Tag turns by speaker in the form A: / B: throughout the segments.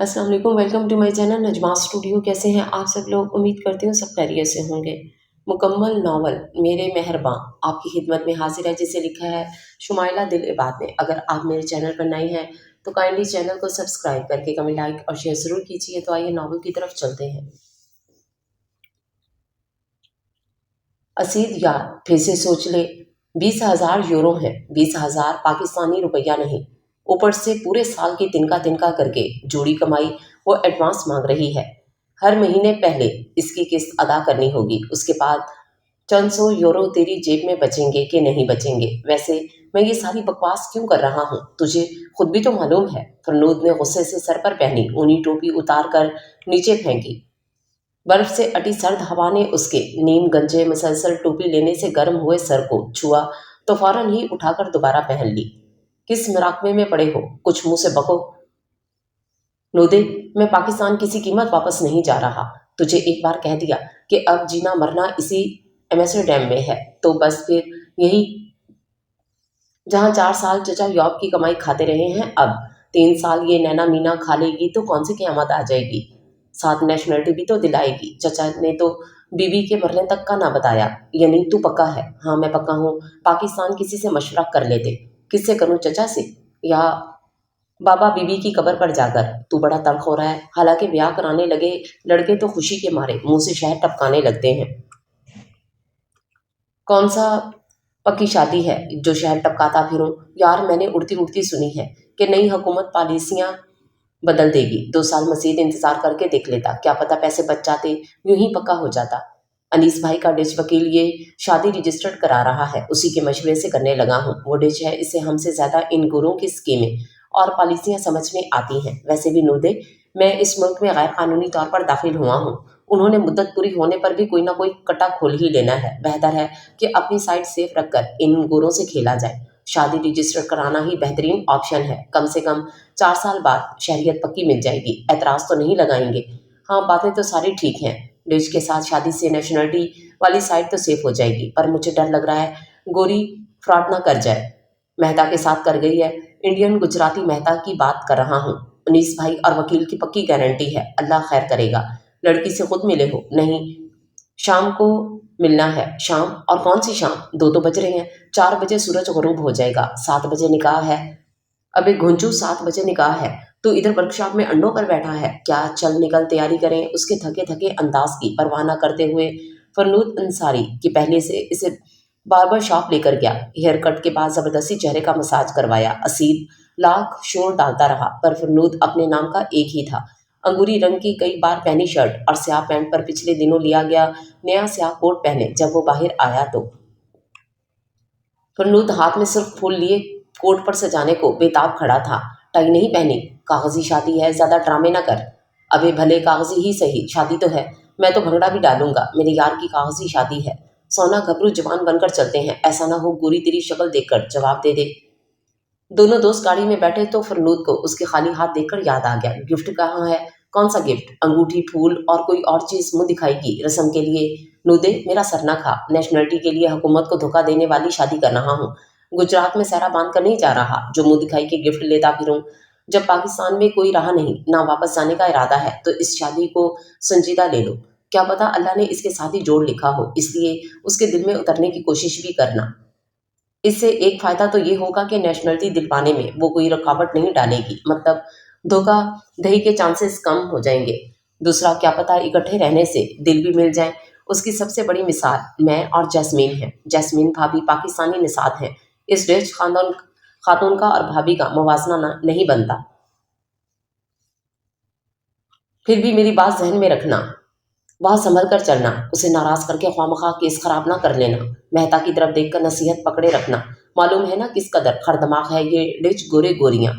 A: अस्सलाम वालेकुम, welcome to my channel Najma studio. कैसे हैं आप सब लोग? उम्मीद करती हूँ सब खैरियत से होंगे। मुकम्मल नावल मेरे मेहरबां आपकी खिदमत में हाजिर है, जिसे लिखा है शुमाइला दिल इबाद ने। अगर आप मेरे चैनल पर नए हैं तो काइंडली चैनल को सब्सक्राइब करके कमेंट, लाइक और शेयर ज़रूर कीजिए। तो आइए नावल की तरफ चलते हैं। असीद यार, फिर से सोच ले। 20,000 यूरो है, 20,000 पाकिस्तानी रुपया नहीं। ऊपर से पूरे साल की तिनका तिनका करके जोड़ी कमाई वो एडवांस मांग रही है। हर महीने पहले इसकी किस्त अदा करनी होगी, उसके बाद चंद सौ यूरो तेरी जेब में बचेंगे कि नहीं बचेंगे। वैसे मैं ये सारी बकवास क्यों कर रहा हूँ, तुझे खुद भी तो मालूम है। फरनूद ने गुस्से से सर पर पहनी ऊनी टोपी उतार कर नीचे फेंकी। बर्फ से अटी सर्द हवा ने उसके नीम गंजे मुसलसल टोपी लेने से गर्म हुए सर को छुआ तो फौरन ही उठाकर दोबारा पहन ली। किस मुराकबे में पड़े हो, कुछ मुंह से बको। नोदे, मैं पाकिस्तान किसी कीमत वापस नहीं जा रहा। तुझे एक बार कह दिया कि अब जीना मरना इसी एम्स्टर्डम में है, तो बस फिर यही जहाँ 4 साल चचा यौब की कमाई खाते रहे हैं, अब 3 साल ये नैना मीना खा लेगी तो कौन सी क़यामत आ जाएगी। साथ नेशनलिटी भी तो दिलाएगी। चचा ने तो बीवी के मरने तक का ना बताया। यानी तू पक्का है? हाँ मैं पक्का हूँ। पाकिस्तान किसी से मशवरा कर लेते। किससे करूँ, चचा से या बाबा बीबी की कब्र पर जाकर? तू बड़ा तल्ख हो रहा है। हालांकि ब्याह कराने लगे लड़के तो खुशी के मारे मुंह से शहद टपकाने लगते हैं। कौन सा पक्की शादी है जो शहर टपकाता फिरूं? यार मैंने उड़ती उड़ती सुनी है कि नई हुकूमत पॉलिसियां बदल देगी। 2 साल मजीद इंतजार करके देख लेता, क्या पता पैसे बच जाते, यूं ही पक्का हो जाता। अनीस भाई का डिच वकील ये शादी रजिस्टर्ड करा रहा है, उसी के मशवरे से करने लगा हूँ। वो डिच है, इससे हमसे ज़्यादा इन गुरों की स्कीमें और पॉलिसियां समझ में आती हैं। वैसे भी नूदे, मैं इस मुल्क में गैर कानूनी तौर पर दाखिल हुआ हूँ। उन्होंने मुद्दत पूरी होने पर भी कोई ना कोई कटा खोल ही लेना है। बेहतर है कि अपनी साइड सेफ रखकर इन गोरों से खेला जाए। शादी रजिस्टर कराना ही बेहतरीन ऑप्शन है। कम से कम 4 साल बाद शहरियत पक्की मिल जाएगी। एतराज़ तो नहीं लगाएंगे? हाँ बातें तो सारी ठीक हैं। डिश के साथ शादी से नेशनलिटी वाली साइड तो सेफ हो जाएगी, पर मुझे डर लग रहा है गोरी फ्रॉड ना कर जाए। मेहता के साथ कर गई है। इंडियन गुजराती मेहता की बात कर रहा हूँ। उनीस भाई और वकील की पक्की गारंटी है, अल्लाह खैर करेगा। लड़की से खुद मिले हो? नहीं, शाम को मिलना है। शाम? और कौन सी शाम? 2 तो बज रहे हैं। 4 बजे सूरज गुरूब हो जाएगा। 7 बजे निकाह है। अबे घुंचू, 7 बजे निकाह है। तू इधर वर्कशॉप में अंडों पर बैठा है क्या? चल निकल, तैयारी करें। उसके थके थके अंदाज की परवाह न करते हुए फरनूद अंसारी की पहले से इसे बार्बर शॉप लेकर गया। हेयर कट के बाद जबरदस्ती चेहरे का मसाज करवाया। असीद लाख शोर डालता रहा, पर फरनूद अपने नाम का एक ही था। अंगूरी रंग की कई बार पहनी शर्ट और स्याह पैंट पर पिछले दिनों लिया गया नया स्याह कोट पहने जब वो बाहर आया तो फरनूद हाथ में सिर्फ फूल लिए कोट पर सजाने को बेताब खड़ा था। टाई नहीं पहनी? कागजी शादी है, ज्यादा ड्रामे ना कर। अबे भले कागजी ही सही, शादी तो है। मैं तो भंगड़ा भी डालूंगा, मेरे यार की कागजी शादी है। सोना घबरू जवान बनकर चलते हैं, ऐसा ना हो गोरी तेरी शक्ल देखकर जवाब दे दे। दोनों दोस्त गाड़ी में बैठे तो फरनूद को उसके खाली हाथ देखकर याद आ गया। गिफ्ट कहाँ है? कौन सा गिफ्ट? अंगूठी, फूल और कोई और चीज मुंह दिखाएगी रस्म के लिए। नूदे, मेरा सर ना खा। नेशनलिटी के लिए हुकूमत को धोखा देने वाली शादी कर रहा हूँ। गुजरात में सहरा बांध कर नहीं जा रहा जो मुंह दिखाई के गिफ्ट लेता फिरूं। जब पाकिस्तान में कोई रहा नहीं, ना वापस जाने का इरादा है, तो इस शादी को संजीदा ले लो। क्या पता अल्लाह ने इसके साथ ही जोड़ लिखा हो, इसलिए उसके दिल में उतरने की कोशिश भी करना। इससे एक फायदा तो ये होगा कि नेशनलिटी दिलवाने में वो कोई रुकावट नहीं डालेगी, मतलब धोखा दही के चांसेस कम हो जाएंगे। दूसरा, क्या पता इकट्ठे रहने से दिल भी मिल जाए। उसकी सबसे बड़ी मिसाल मैं और जैस्मीन है। जैस्मीन भाभी पाकिस्तानी निषाद हैं। इस रिच खानदान खातून का और भाभी का मुवाजना नहीं बनता। फिर भी मेरी बात जहन में रखना, वह संभल कर चलना। उसे नाराज करके ख्वामखा केस खराब ना कर लेना। मेहता की तरफ देखकर नसीहत पकड़े रखना। मालूम है ना किस कदर खरदमाग है ये डिच गोरे गोरियां।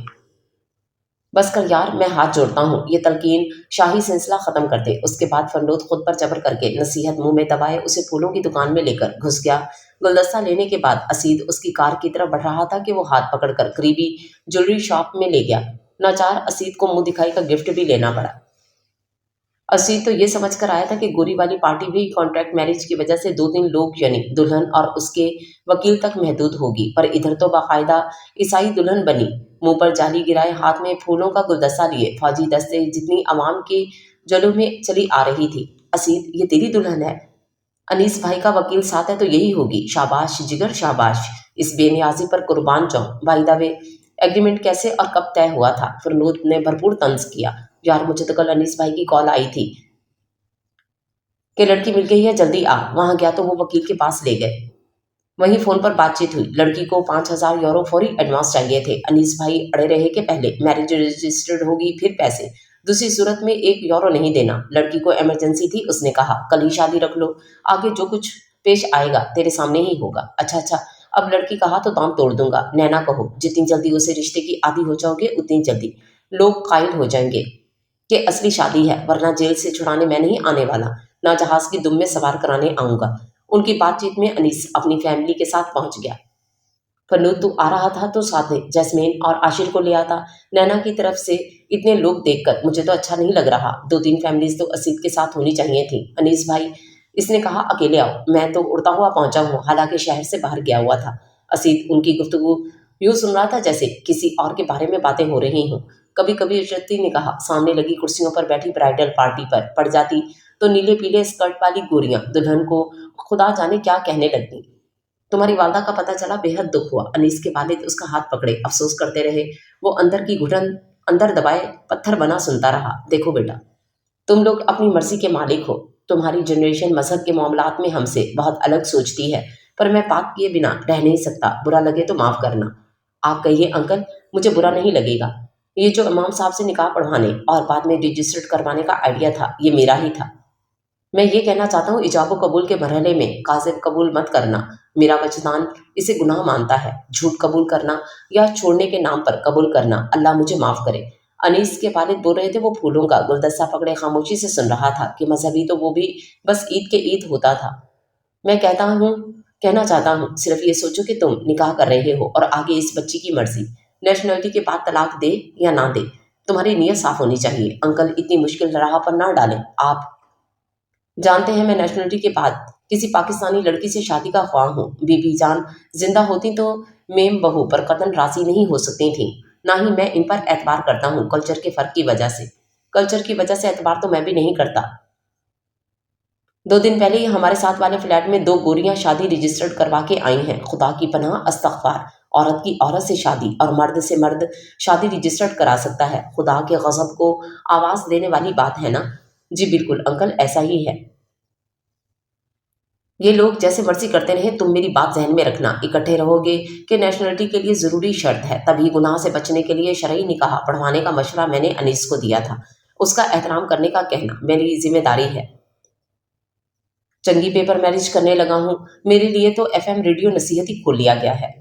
A: बस कर यार, मैं हाथ जोड़ता हूँ, ये तलकीन शाही सिलसिला खत्म कर दे। उसके बाद फरनूद खुद पर जबर करके नसीहत मुंह में दबाए उसे फूलों की दुकान में लेकर घुस गया। गुलदस्ता लेने के बाद असीद उसकी कार की तरफ बढ़ रहा था कि वो हाथ पकड़कर करीबी ज्वेलरी शॉप में ले गया। नाचार असीद को मुंह दिखाई का गिफ्ट भी लेना पड़ा। असीत तो ये समझ कर आया था कि गोरी वाली पार्टी भी कॉन्ट्रैक्ट मैरिज की वजह से 2-3 लोग यानी दुल्हन और उसके वकील तक महदूद होगी, पर इधर तो बाकायदा ईसाई दुल्हन बनी, मुंह पर जाली गिराए, हाथ में फूलों का गुलदस्ता लिए फौजी दस्ते जितनी अवाम के जलों में चली आ रही थी। असीत, ये तेरी दुल्हन है? अनीस भाई का वकील साथ है तो यही होगी। शाबाश जिगर शाबाश, इस बेनियाजी पर कुर्बान जाऊं। बाय द वे, एग्रीमेंट कैसे और कब तय हुआ था? फरनूद ने भरपूर तंज किया। यार, मुझे तो कल अनीस भाई की कॉल आई थी कि लड़की मिल गई है, जल्दी आ। वहां गया तो वो वकील के पास ले गए। वहीं फोन पर बातचीत हुई। लड़की को 5,000 यूरो फौरी एडवांस चाहिए थे। अनीस भाई अड़े रहे कि पहले मैरिज रजिस्टर्ड होगी फिर पैसे, दूसरी सूरत में 1 यूरो नहीं देना। लड़की को इमरजेंसी थी, उसने कहा कल ही शादी रख लो, आगे जो कुछ पेश आएगा तेरे सामने ही होगा। अच्छा अच्छा, अब लड़की कहा तो दाम तोड़ दूंगा। नैना कहो, जितनी जल्दी उसे रिश्ते की आदी हो जाओगे उतनी जल्दी लोग कायल हो जाएंगे कि असली शादी है, वरना जेल से छुड़ाने मैं नहीं आने वाला, ना जहाज की दुम में सवार कराने आऊंगा। उनकी बातचीत में अनीस अपनी फैमिली के साथ पहुंच गया। फन्नू, तू आ रहा था तो साथ में जैस्मीन और आशिर को ले आता। नैना की तरफ से इतने लोग देखकर मुझे तो अच्छा नहीं लग रहा। 2-3 फैमिलीज तो असीत के साथ होनी चाहिए थी। अनीस भाई, इसने कहा अकेले आओ, मैं तो उड़ता हुआ पहुंचा हूँ, हालांकि शहर से बाहर गया हुआ था। असीत उनकी गुफ्तगू यूं सुन रहा था जैसे किसी और के बारे में बातें हो रही हों। कभी कभी इशरती ने कहा, सामने लगी कुर्सियों पर बैठी ब्राइडल पार्टी पर पड़ जाती तो नीले पीले स्कर्ट वाली गोरियां दुल्हन को खुदा जाने क्या कहने लगती। तुम्हारी वालदा का पता चला, बेहद दुख हुआ। अनीस के वालिद उसका हाथ पकड़े अफसोस करते रहे। वो अंदर की घुटन अंदर दबाए पत्थर बना सुनता रहा। देखो बेटा, तुम लोग अपनी मर्जी के मालिक हो। तुम्हारी जनरेशन मजहब के मामलात में हमसे बहुत अलग सोचती है, पर मैं पाक किए बिना रह नहीं सकता। बुरा लगे तो माफ करना। आप कहिए अंकल, मुझे बुरा नहीं लगेगा। ये जो इमाम साहब से निकाह पढ़वाने और बाद में रजिस्टर्ड करवाने का आइडिया था, ये मेरा ही था। मैं ये कहना चाहता हूँ, इजाब कबूल के मरहले में काजिब कबूल मत करना। मेरा वजदान इसे गुनाह मानता है। झूठ कबूल करना या छोड़ने के नाम पर कबूल करना, अल्लाह मुझे माफ़ करे। अनीस के वालिद बोल रहे थे। वो फूलों का गुलदस्ता पकड़े खामोशी से सुन रहा था कि मजहबी तो वो भी बस ईद के ईद होता था। मैं कहना चाहता हूँ, सिर्फ ये सोचो कि तुम निकाह कर रहे हो और आगे इस बच्ची की मर्जी। नेशनलिटी के बाद तलाक दे या ना दे, तुम्हारी नीयत साफ होनी चाहिए। अंकल, इतनी मुश्किल राह पर ना डालें। आप जानते हैं मैं नेशनलिटी के बाद किसी पाकिस्तानी लड़की से शादी का ख्वाह हूँ। बीबी जान जिंदा होती तो मेम बहू पर कतन राजी नहीं हो सकती थी। ना ही मैं इन पर एतबार करता हूँ कल्चर के फर्क की वजह से। कल्चर की वजह से एतबार तो मैं भी नहीं करता। 2 दिन पहले ही हमारे साथ वाले फ्लैट में 2 गोरियां शादी रजिस्टर्ड करवा के आई हैं। खुदा की पनाह, अस्तगफार। औरत की औरत से शादी और मर्द से मर्द शादी रजिस्टर्ड करा सकता है? खुदा के गजब को आवाज देने वाली बात है ना। जी बिल्कुल अंकल, ऐसा ही है। ये लोग जैसे मर्जी करते रहे, तुम मेरी बात जहन में रखना। इकट्ठे रहोगे कि नेशनलिटी के लिए ज़रूरी शर्त है। तभी गुनाह से बचने के लिए शरई निकाह पढ़वाने का मशवरा मैंने अनीस को दिया था। उसका एहतराम करने का कहना मेरी जिम्मेदारी है। चंगी पेपर मैरिज करने लगा हूँ। मेरे लिए तो एफएम रेडियो नसीहत ही खोल लिया गया है।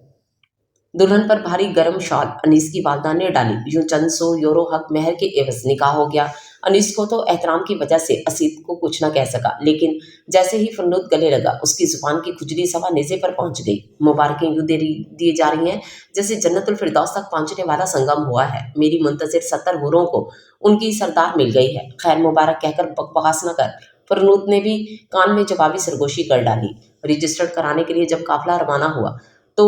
A: दुल्हन पर भारी गरम शॉल अनीस की वालदा ने डाली। यूं चंद 100 यूरो हक महर के एवज निकाह हो गया। अनीस को तो एहतराम की वजह से असीत को कुछ न कह सका, लेकिन जैसे ही फन्नूद गले लगा उसकी जुबान की खुजली सवा नेज़े पर पहुंच गई। मुबारकें यूं दी जा रही हैं जैसे जन्नतुल फिरदौस तक पहुंचने वाला संगम हुआ है। मेरी मुंतजिर 70 हुरों को उनकी सरदार मिल गई है। खैर मुबारक कहकर बकवास न कर। फरनूद ने भी कान में जवाबी सरगोशी कर डाली। रजिस्टर्ड कराने के लिए जब काफिला रवाना हुआ तो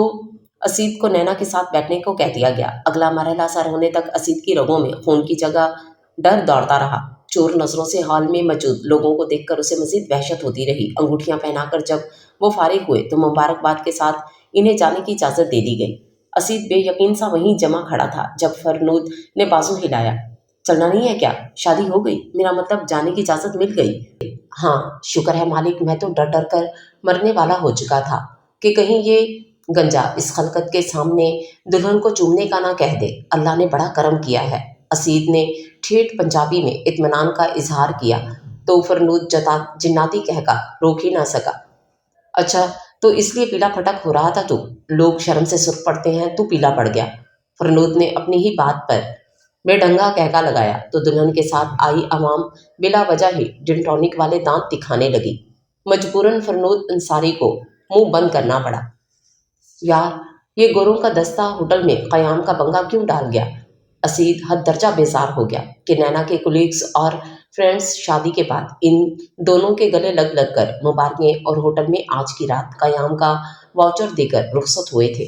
A: असीत को नैना के साथ बैठने को कह दिया गया। अगला मरहला सर होने तक असीत की रगों में खून की जगह डर दौड़ता रहा। चोर नजरों से हॉल में मौजूद लोगों को देखकर उसे मजीद वहशत होती रही। अंगूठियां पहनाकर जब वो फारिग हुए तो मुबारकबाद के साथ इन्हें जाने की इजाजत दे दी गई। असीत बेयकीन सा वहीं जमा खड़ा था जब फरनूद ने बाजू हिलाया। चलना नहीं है क्या? शादी हो गई, मेरा मतलब जाने की इजाजत मिल गई। हाँ शुक्र है मालिक, मैं तो डर डर कर मरने वाला हो चुका था कि कहीं ये गंजा इस खलकत के सामने दुल्हन को चूमने का ना कह दे। अल्लाह ने बड़ा करम किया है। असीद ने ठेठ पंजाबी में इत्मीनान का इजहार किया तो फरनूद जिन्नाती कहका रोक ही ना सका। अच्छा, तो इसलिए पीला फटक हो रहा था तू? लोग शर्म से सुर्ख पड़ते हैं, तू पीला पड़ गया। फरनूद ने अपनी ही बात पर बेढंगा कहका लगाया तो दुल्हन के साथ आई अवाम बिला वजह ही जिन टॉनिक वाले दांत दिखाने लगी। मजबूरन फरनूद अंसारी को मुंह बंद करना पड़ा। यार, ये गोरों का दस्ता होटल में क़याम का पंगा क्यों डाल गया? असीद हद दर्जा बेजार हो गया कि नैना के कुलीग्स और फ्रेंड्स, शादी के बाद इन दोनों के गले लग लग कर मुबारकें और होटल में आज की रात कयाम का वाउचर देकर रुखसत हुए थे।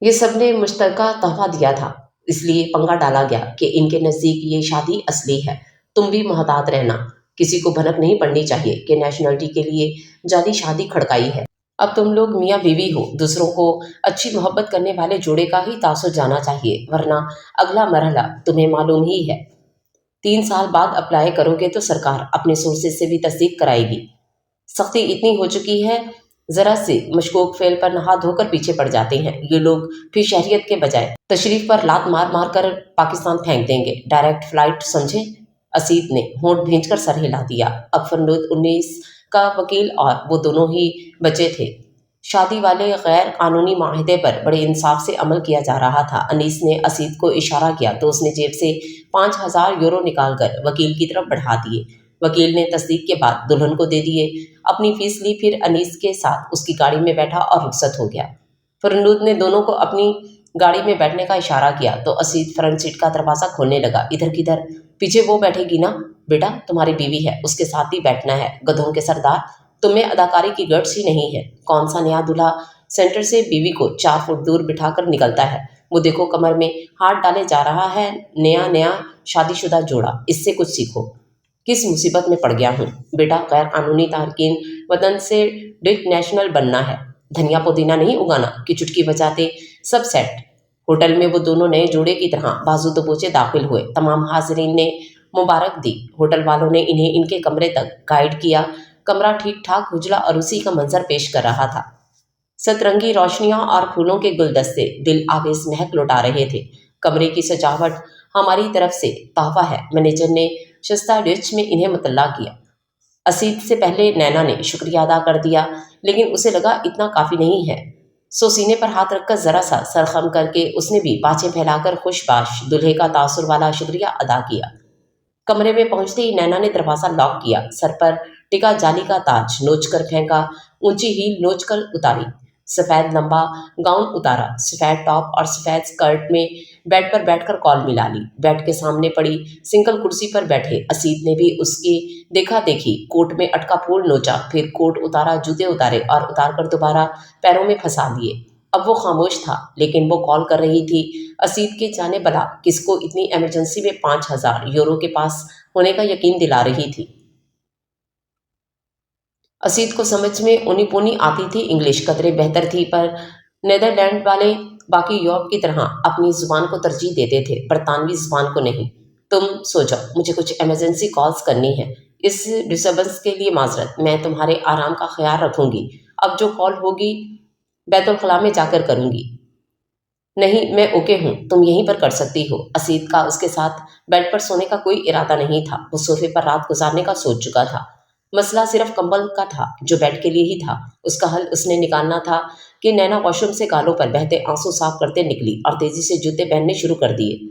A: ये सबने मुश्तरका तोहफा दिया था, इसलिए पंगा डाला गया कि इनके नज़दीक ये शादी असली है। तुम भी मोहतात रहना, किसी को भनक नहीं पड़नी चाहिए कि नेशनलिटी के लिए जाली शादी खड़काई है। अब तुम लोग मियाँ बीवी हो, दूसरों को अच्छी मोहब्बत करने वाले जोड़े का ही तासुर जाना चाहिए, वरना अगला मरहला तुम्हें मालूम ही है। 3 साल बाद अप्लाई करोगे तो सरकार अपने सोर्सेज से भी तस्दीक कराएगी। सख्ती इतनी हो चुकी है, जरा से मशकूक फेल पर नहा धोकर पीछे पड़ जाते हैं ये लोग, फिर शहरियत के बजाय तशरीफ पर लात मार मार कर पाकिस्तान फेंक देंगे। डायरेक्ट फ्लाइट समझे। असीद ने होंठ भींचकर सर हिला दिया। अब फरनूद 19 का वकील और वो दोनों ही बचे थे। शादी वाले गैर कानूनी माहिदे पर बड़े इंसाफ से अमल किया जा रहा था। अनीस ने असीद को इशारा किया तो उसने जेब से 5,000 यूरो निकालकर वकील की तरफ बढ़ा दिए। वकील ने तस्दीक के बाद दुल्हन को दे दिए, अपनी फीस ली, फिर अनीस के साथ उसकी गाड़ी में बैठा और रुखसत हो गया। फरनूद ने दोनों को अपनी गाड़ी में बैठने का इशारा किया तो असीद फ्रंट सीट का दरवाज़ा खोलने लगा। इधर किधर, पीछे वो बैठेगी ना बेटा, तुम्हारी बीवी है, उसके साथ ही बैठना है। गधों के सरदार, तुम्हें अदाकारी की गट्स ही नहीं है। कौन सा नया दूल्हा सेंटर से बीवी को 4 फुट दूर बिठाकर निकलता है। वो देखो कमर में हाथ डाले जा रहा है नया नया शादीशुदा जोड़ा, इससे कुछ सीखो। किस मुसीबत में पड़ गया हूँ बेटा, गैर कानूनी तारकीन वतन से डिट नेशनल बनना है। धनिया पुदीना नहीं उगाना कि चुटकी बजाते सब सेट। होटल में वो दोनों नए जोड़े की तरह बाजू दबोचे दाखिल हुए। तमाम हाजरीन ने मुबारक दी। होटल वालों ने इन्हें इनके कमरे तक गाइड किया। कमरा ठीक ठाक उजला और उसी का मंजर पेश कर रहा था। सतरंगी रोशनियां और फूलों के गुलदस्ते दिल आवेश महक लौटा रहे थे। कमरे की सजावट हमारी तरफ से तोहफा है, मैनेजर ने शस्ता रिच में इन्हें मुतल्ला किया। असीद से पहले नैना ने शुक्रिया अदा कर दिया, लेकिन उसे लगा इतना काफ़ी नहीं है। सो सीने पर हाथ रखकर ज़रा सा सर खम करके उसने भी बाँछें फैलाकर खुशबाश दूल्हे का तासुर वाला शुक्रिया अदा किया। कमरे में पहुंचते ही नैना ने दरवाज़ा लॉक किया। सर पर टिका जाली का ताज नोच कर फेंका, ऊंची हील नोच कर उतारी, सफ़ेद लंबा गाउन उतारा, सफ़ेद टॉप और सफ़ेद स्कर्ट में बेड पर बैठकर कॉल मिला ली। बेड के सामने पड़ी सिंगल कुर्सी पर बैठे असीद ने भी उसकी देखा देखी कोट में अटका फूल नोचा, फिर कोट उतारा, जूते उतारे और उतार कर दोबारा पैरों में फंसा दिए। अब वो खामोश था, लेकिन वो कॉल कर रही थी। असीद के जाने भला किसको इतनी इमरजेंसी में 5,000 यूरो के पास होने का यकीन दिला रही थी। असीद को समझ में ऊनी पूनी आती थी इंग्लिश, कदरे बेहतर थी, पर नीदरलैंड वाले बाकी यूरोप की तरह अपनी ज़ुबान को तरजीह देते थे, बरतानवी ज़ुबान को नहीं। तुम सो जाओ, मुझे कुछ इमरजेंसी कॉल्स करनी है। इस डिस्टर्बेंस के लिए माजरत, मैं तुम्हारे आराम का ख्याल रखूंगी। अब जो कॉल होगी बैतुल खला में जाकर करूंगी। नहीं, मैं ओके हूँ, तुम यहीं पर कर सकती हो। असीद का उसके साथ बेड पर सोने का कोई इरादा नहीं था। वो सोफे पर रात गुजारने का सोच चुका था। मसला सिर्फ कंबल का था जो बेड के लिए ही था। उसका हल उसने निकालना था कि नैना वॉशरूम से गालों पर बहते आंसू साफ करते निकली और तेजी से जूते पहनने शुरू कर दिए।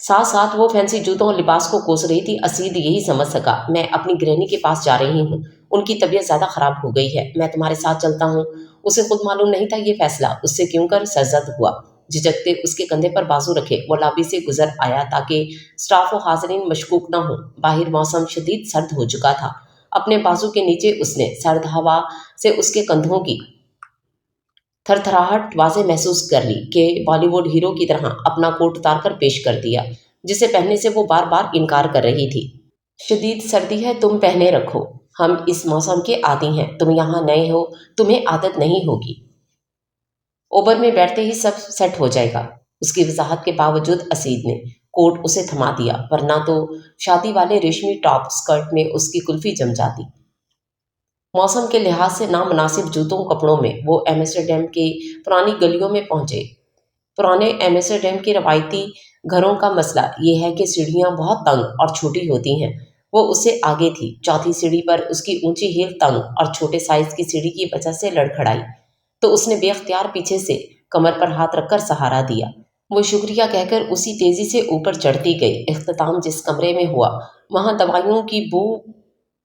A: साथ साथ वो फैंसी जूतों और लिबास को कोस रही थी। असीद यही समझ सका, मैं अपनी गृहिणी के पास जा रही हूँ, उनकी तबीयत ज़्यादा ख़राब हो गई है, मैं तुम्हारे साथ चलता हूँ। उसे खुद मालूम नहीं था ये फैसला उससे क्यों कर सरजद हुआ। झिझकते उसके कंधे पर बाजू रखे वो लॉबी से गुजर आया ताकि स्टाफ और हाजरीन मशकूक न हो। बाहर मौसम शदीद सर्द हो चुका था। अपने बाजू के नीचे उसने सर्द हवा से उसके कंधों की थरथराहट वाज़े महसूस कर ली कि बॉलीवुड हीरो की तरह अपना कोट उतार कर पेश कर दिया, जिसे पहनने से वो बार बार इनकार कर रही थी। शदीद सर्दी है, तुम पहने रखो, हम इस मौसम के आदी हैं, तुम यहाँ नए हो, तुम्हें आदत नहीं होगी। ओबर में बैठते ही सब सेट हो जाएगा। उसकी वजाहत के बावजूद असीद ने कोट उसे थमा दिया, वरना तो शादी वाले रेशमी टॉप स्कर्ट में उसकी कुल्फी जम जाती। मौसम के लिहाज से नामुनासिब जूतों कपड़ों में वो एम्स्टर्डम के पुरानी गलियों में पहुंचे। पुराने एम्स्टर्डम के रवायती घरों का मसला ये है कि सीढ़ियाँ बहुत तंग और छोटी होती हैं। वो उससे आगे थी। चौथी सीढ़ी पर उसकी ऊंची हील तंग और छोटे साइज की सीढ़ी की वजह से लड़खड़ाई, तो उसने बेख्तियार पीछे से कमर पर हाथ रखकर सहारा दिया। वो शुक्रिया कहकर उसी तेजी से ऊपर चढ़ती गई। इख्तिताम जिस कमरे में हुआ वहाँ दवाइयों की बू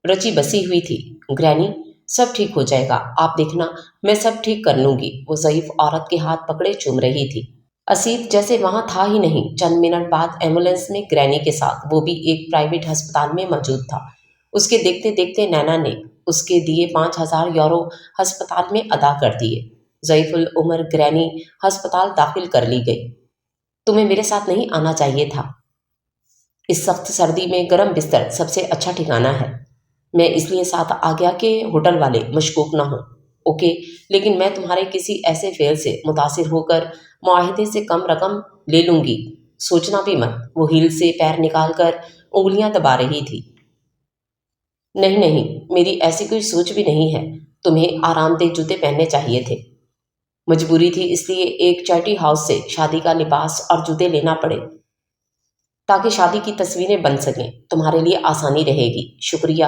A: रची बसी हुई थी। ग्रैनी, सब ठीक हो जाएगा, आप देखना, मैं सब ठीक कर लूँगी। वो ज़ईफ़ औरत के हाथ पकड़े चूम रही थी। اسید جیسے وہاں تھا ہی نہیں۔ چند منٹ بعد ایمبولینس میں گرینی کے ساتھ، وہ بھی ایک پرائیویٹ ہسپتال میں موجود تھا۔ اس کے دیکھتے دیکھتے نینا نے اس کے دیے 5,000 یورو ہسپتال میں ادا کر دیے۔ ضعیف العمر گرینی ہسپتال داخل کر لی گئی۔ تمہیں میرے ساتھ نہیں آنا چاہیے تھا۔ اس سخت سردی میں گرم بستر سب سے اچھا ٹھکانہ ہے۔ میں اس لیے ساتھ آ گیا کہ ہوٹل والے مشکوک نہ ہوں۔ اوکے، لیکن میں تمہارے کسی ایسے فعل سے متاثر ہو کر معاہدے سے کم رقم لے لوں گی، سوچنا بھی مت۔ وہ ہیل سے پیر نکال کر انگلیاں دبا رہی تھی۔ نہیں نہیں، میری ایسی کوئی سوچ بھی نہیں ہے۔ تمہیں آرام دہ جوتے پہننے چاہیے تھے۔ مجبوری تھی، اس لیے ایک چیریٹی ہاؤس سے شادی کا لباس اور جوتے لینا پڑے تاکہ شادی کی تصویریں بن سکیں۔ تمہارے لیے آسانی رہے گی۔ شکریہ۔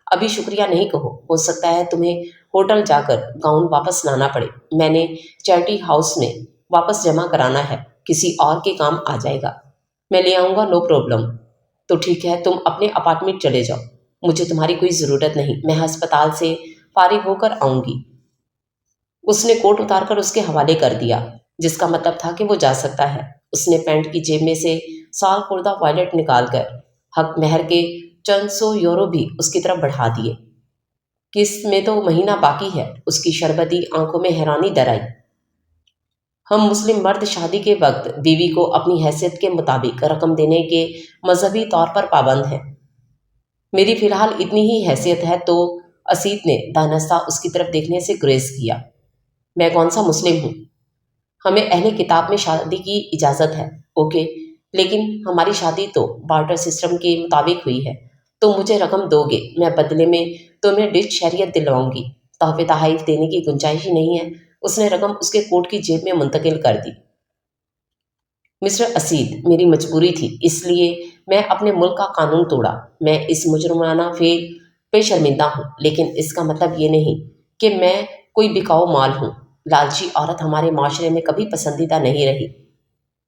A: ابھی شکریہ نہیں کہو، ہو سکتا ہے تمہیں ہوٹل جا کر گاؤن واپس لانا پڑے۔ میں نے چیریٹی ہاؤس میں واپس جمع کرانا ہے، کسی اور کے کام آ جائے گا۔ میں لے آؤں گا، نو پرابلم۔ تو ٹھیک ہے، تم اپنے اپارٹمنٹ چلے جاؤ، مجھے تمہاری کوئی ضرورت نہیں، میں ہسپتال سے فارغ ہو کر آؤں گی۔ اس نے کوٹ اتار کر اس کے حوالے کر دیا، جس کا مطلب تھا کہ وہ جا سکتا ہے۔ اس نے پینٹ کی جیب میں سے سال خوردہ وائلٹ نکال کر حق مہر کے چند سو یورو بھی اس کی طرف بڑھا دیے۔ قسط میں تو مہینہ باقی ہے۔ اس کی شربتی آنکھوں میں حیرانی در آئی۔ ہم مسلم مرد شادی کے وقت بیوی کو اپنی حیثیت کے مطابق رقم دینے کے مذہبی طور پر پابند ہیں۔ میری فی الحال اتنی ہی حیثیت ہے تو اسید نے دانستہ اس کی طرف دیکھنے سے گریز کیا۔ میں کون سا مسلم ہوں؟ ہمیں اہل کتاب میں شادی کی اجازت ہے۔ اوکے، لیکن ہماری شادی تو بارٹر سسٹم کے مطابق ہوئی ہے۔ تم مجھے رقم دو گے، میں بدلے میں تمہیں ڈچ شہریت دلواؤں گی۔ تحفے تحائف دینے کی گنجائش ہی نہیں ہے۔ اس نے رقم اس کے کوٹ کی جیب میں منتقل کر دی۔ مسٹر اسید، میری مجبوری تھی، اس لیے میں اپنے ملک کا قانون توڑا۔ میں اس مجرمانہ فعل پہ شرمندہ ہوں، لیکن اس کا مطلب یہ نہیں کہ میں کوئی بکاؤ مال ہوں۔ لالچی عورت ہمارے معاشرے میں کبھی پسندیدہ نہیں رہی۔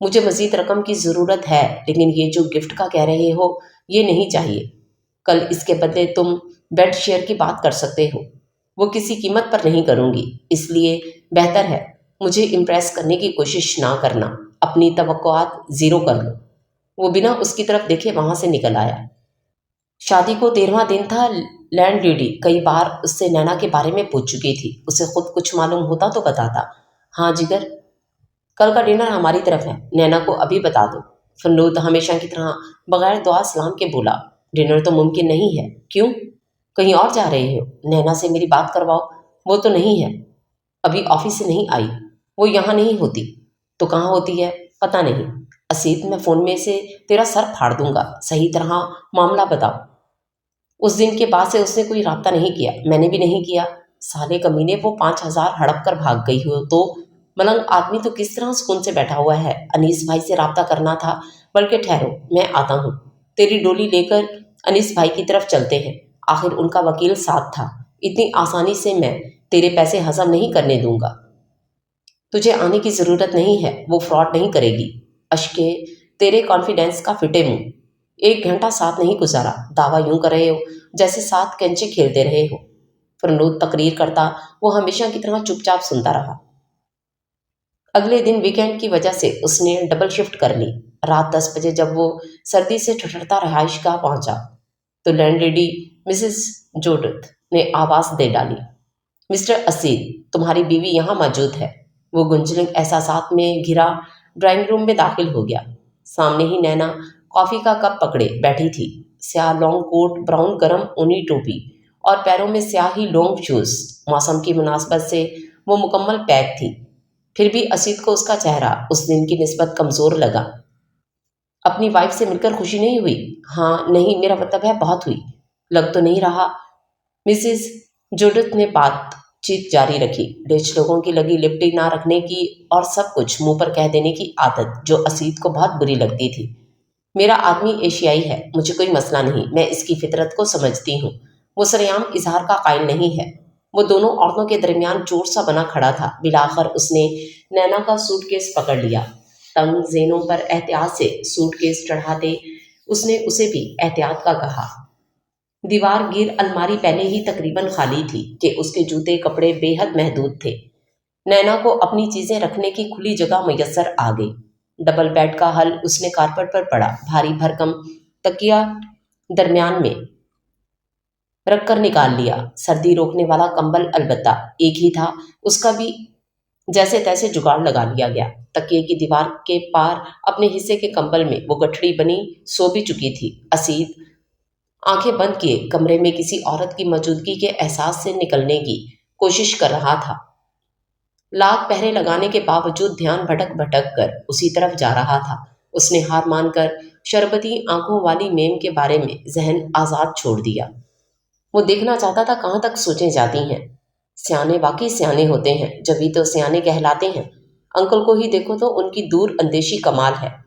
A: مجھے مزید رقم کی ضرورت ہے، لیکن یہ جو گفٹ کا کہہ رہے ہو یہ نہیں چاہیے۔ کل اس کے بدلے تم بیڈ شیئر کی بات کر سکتے ہو۔ وہ کسی قیمت پر نہیں کروں گی، اس لیے بہتر ہے مجھے امپریس کرنے کی کوشش نہ کرنا۔ اپنی توقعات زیرو کر لو۔ وہ بنا اس کی طرف دیکھے وہاں سے نکل آیا۔ شادی کو 13واں دن تھا۔ لینڈ لیڈی کئی بار اس سے نینا کے بارے میں پوچھ چکی تھی۔ اسے خود کچھ معلوم ہوتا تو بتاتا۔ ہاں جگر، کل کا ڈنر ہماری طرف ہے، نینا کو ابھی بتا دو۔ فنود ہمیشہ کی طرح بغیر دعا سلام کے بولا۔ ڈنر تو ممکن نہیں ہے۔ کیوں؟ کہیں اور جا رہے ہو؟ نینا سے میری بات کرواؤ۔ وہ تو نہیں ہے، ابھی آفس سے نہیں آئی۔ وہ یہاں نہیں ہوتی تو کہاں ہوتی ہے؟ پتہ نہیں۔ اسید، میں فون میں سے تیرا سر پھاڑ دوں گا۔ صحیح طرح معاملہ بتاؤ۔ اس دن کے بعد سے اس نے کوئی رابطہ نہیں کیا، میں نے بھی نہیں کیا۔ سالے کمینے، وہ 5,000 ہڑپ کر بھاگ گئی ہو تو ملنگ آدمی تو کس طرح سکون سے بیٹھا ہوا ہے۔ انیس بھائی سے رابطہ کرنا تھا، بلکہ ٹھہرو، میں آتا ہوں۔ تیری ڈولی لے کر انیس بھائی کی طرف چلتے ہیں، آخر ان کا وکیل ساتھ تھا۔ اتنی آسانی سے میں تیرے پیسے ہضم نہیں کرنے دوں گا۔ تجھے آنے کی ضرورت نہیں ہے، وہ فراڈ نہیں کرے گی۔ اشکے تیرے کانفیڈنس کا فٹے منہ۔ 1 گھنٹہ ساتھ نہیں گزارا، دعویٰ یوں کر رہے ہو جیسے ساتھ کنچے کھیلتے رہے ہو۔ فرنود تقریر کرتا، وہ ہمیشہ کی طرح چپ چاپ سنتا رہا۔ اگلے دن ویکینڈ کی وجہ سے اس نے ڈبل شفٹ کر لی۔ رات 10 بجے جب وہ سردی سے ٹھٹرتا رہائش گاہ پہنچا تو لینڈ لیڈی مسز جوڈتھ نے آواز دے ڈالی، مسٹر اسید، تمہاری بیوی یہاں موجود ہے۔ وہ گنجلنگ احساسات میں گھرا ڈرائنگ روم میں داخل ہو گیا۔ سامنے ہی نینا کافی کا کپ پکڑے بیٹھی تھی، سیاہ لانگ کوٹ، براؤن گرم اونی ٹوپی اور پیروں میں سیاہی لانگ شوز۔ موسم کی مناسبت سے وہ مکمل پیک تھی، پھر بھی اسید کو اس کا چہرہ اس دن کی نسبت کمزور لگا۔ اپنی وائف سے مل کر خوشی نہیں ہوئی؟ ہاں نہیں، میرا مطلب ہے بہت ہوئی۔ لگ تو نہیں رہا۔ مسز جوڈتھ نے بات چیت جاری رکھی۔ ڈچ لوگوں کی لگی لپٹی نہ رکھنے کی اور سب کچھ منہ پر کہہ دینے کی عادت جو اسید کو بہت بری لگتی تھی۔ میرا آدمی ایشیائی ہے، مجھے کوئی مسئلہ نہیں، میں اس کی فطرت کو سمجھتی ہوں۔ وہ سرعام اظہار کا قائل نہیں ہے۔ وہ دونوں عورتوں کے درمیان چور سا بنا کھڑا تھا۔ بالآخر اس نے نینا کا سوٹ کیس پکڑ لیا۔ تنگ زینوں پر احتیاط سے سوٹ کیس چڑھاتے اس نے اسے بھی احتیاط کا کہا۔ دیوار گیر الماری پہلے ہی تقریباً خالی تھی کہ اس کے جوتے کپڑے بے حد محدود تھے۔ नैना को अपनी चीजें रखने की खुली जगह मैसर आ गई। डबल बेड का हल उसने कारपेट पर पड़ा भारी भरकम तकिया दरमियान में रखकर निकाल लिया। सर्दी रोकने वाला कंबल अलबत्ता एक ही था, उसका भी जैसे तैसे जुगाड़ लगा लिया गया। तकिए की दीवार के पार अपने हिस्से के कंबल में वो गठड़ी बनी सो भी चुकी थी। असीद आंखें बंद किए कमरे में किसी औरत की मौजूदगी के एहसास से निकलने की कोशिश कर रहा था। लाख पहरे लगाने के बावजूद ध्यान भटक भटक कर उसी तरफ जा रहा था। उसने हार मानकर शरबती आंखों वाली मेम के बारे में जहन आजाद छोड़ दिया। वो देखना चाहता था कहाँ तक सोचें जाती हैं। सियाने वाकई सियाने होते हैं, जभी तो सियाने कहलाते हैं। अंकल को ही देखो तो उनकी दूर अंदेशी कमाल है।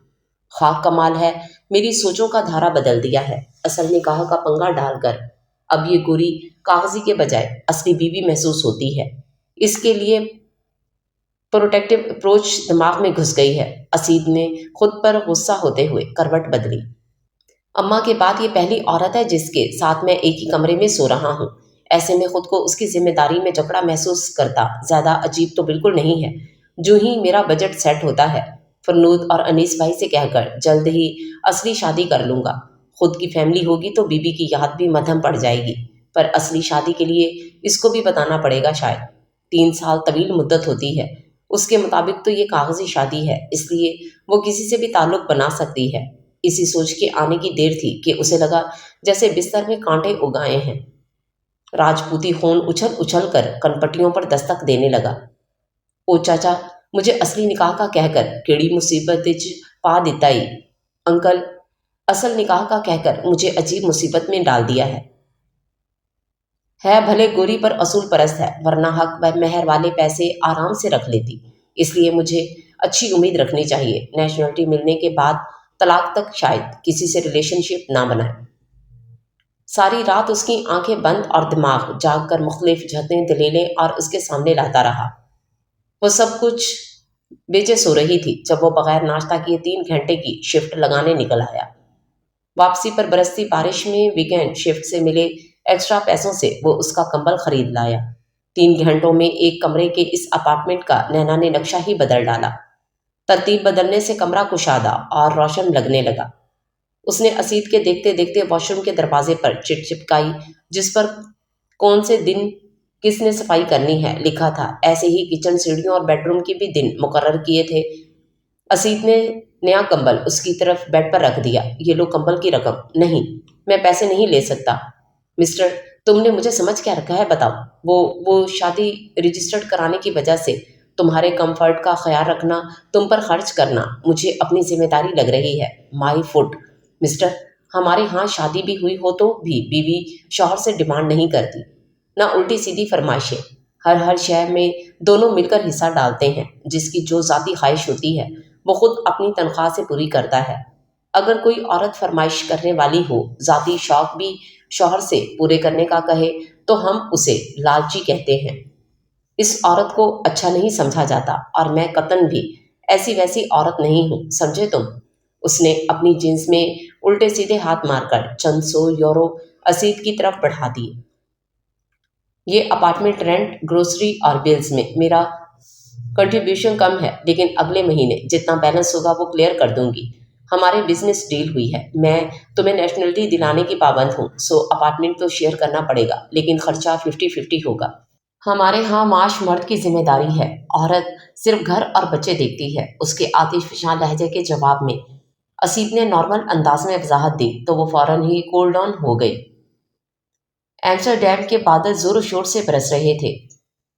A: खाक कमाल है, मेरी सोचों का धारा बदल दिया है। असल निकाह का पंगा डालकर अब ये गोरी कागजी के बजाय असली बीवी महसूस होती है। इसके लिए प्रोटेक्टिव अप्रोच दिमाग में घुस गई है। असीद ने खुद पर गुस्सा होते हुए करवट बदली। अम्मा के बाद ये पहली औरत है जिसके साथ मैं एक ही कमरे में सो रहा हूँ। ऐसे में खुद को उसकी जिम्मेदारी में जकड़ा महसूस करता ज़्यादा अजीब तो बिल्कुल नहीं है। जो ही मेरा बजट सेट होता है, फरनूद और अनीस भाई से कहकर जल्द ही असली शादी कर लूँगा। खुद की फैमिली होगी तो बीबी की याद भी मध्यम पड़ जाएगी, पर असली शादी के लिए इसको भी बताना पड़ेगा शायद। 3 साल तवील मुद्दत होती है। उसके मुताबिक तो ये कागजी शादी है, इसलिए वो किसी से भी ताल्लुक बना सकती है। इसी सोच के आने की देर थी कि उसे लगा जैसे बिस्तर में कांटे उगाए हैं। राजपूती खून उछल उछल कर कनपटियों पर दस्तक देने लगा। ओ चाचा, मुझे असली निकाह का कहकर केड़ी मुसीबत विच पा दिता ई। अंकल, असल निकाह का कहकर मुझे अजीब मुसीबत में डाल दिया है भले गोरी पर असूल परस्त है, वरना हक व मेहर वाले पैसे आराम से रख लेती। इसलिए मुझे अच्छी उम्मीद रखनी चाहिए। नेशनलिटी मिलने के बाद तलाक तक शायद किसी से रिलेशनशिप ना बनाए। सारी रात उसकी आंखें बंद और दिमाग जाग कर मुख्तलिफ जहतें दलीलें और उसके सामने लाता रहा। वो सब कुछ बेचे सो रही थी जब वो बगैर नाश्ता किए 3 घंटे की शिफ्ट लगाने निकल आया। वापसी पर बरसती बारिश में वीकेंड शिफ्ट से मिले एक्स्ट्रा पैसों से वो उसका कंबल खरीद लाया। 3 घंटों में एक कमरे के इस अपार्टमेंट का नैना ने नक्शा ही बदल डाला। तरतीब बदलने से कमरा कुशादा और रोशन लगने लगा। उसने असीद के देखते देखते वॉशरूम के दरवाजे पर चिट चिपकाई, जिस पर कौन से दिन किसने सफाई करनी है लिखा था। ऐसे ही किचन, सीढ़ियों और बेडरूम के भी दिन मुकर्रर किए थे। असीद ने नया कंबल उसकी तरफ बेड पर रख दिया। ये लो कंबल की रकम। नहीं, मैं पैसे नहीं ले सकता। मिस्टर, तुमने मुझे समझ क्या रखा है बताओ। वो शादी रजिस्टर्ड कराने की वजह से तुम्हारे कंफर्ट का ख्याल रखना, तुम पर खर्च करना मुझे अपनी जिम्मेदारी लग रही है। My foot. मिस्टर, हमारे यहाँ शादी भी हुई हो तो भी बीवी शौहर से डिमांड नहीं करती, ना उल्टी सीधी फरमाइशें। हर शय में दोनों मिलकर हिस्सा डालते हैं। जिसकी जो ज़ाती ख्वाहिश होती है वो खुद अपनी तनख्वाह से पूरी करता है। अगर कोई औरत फरमाइश करने वाली हो, ज़ाती शौक भी शौहर से पूरे करने का कहे, तो हम उसे लालची कहते हैं। इस औरत को अच्छा नहीं समझा जाता, और मैं कतन भी ऐसी वैसी औरत नहीं हूँ, समझे तुम। उसने अपनी जींस में उल्टे सीधे हाथ मारकर चंद सौ यूरो असीद की तरफ बढ़ा दिए। ये अपार्टमेंट रेंट, ग्रोसरी और बिल्स में मेरा कंट्रीब्यूशन कम है, लेकिन अगले महीने जितना बैलेंस होगा वो क्लियर कर दूंगी। हमारे बिजनेस डील हुई है। मैं तुम्हें नेशनलिटी दिलाने की पाबंद हूँ, सो अपार्टमेंट तो शेयर करना पड़ेगा, लेकिन खर्चा 50-50 होगा। हमारे यहाँ माश मर्द की जिम्मेदारी है, औरत सिर्फ घर और बच्चे देखती है। उसके आतिशफशां लहजे के जवाब में असीब ने नॉर्मल अंदाज में वजाहत दी तो वो फौरन ही कूल डाउन हो गई। एम्स्टरडैम के बादल जोर शोर से बरस रहे थे।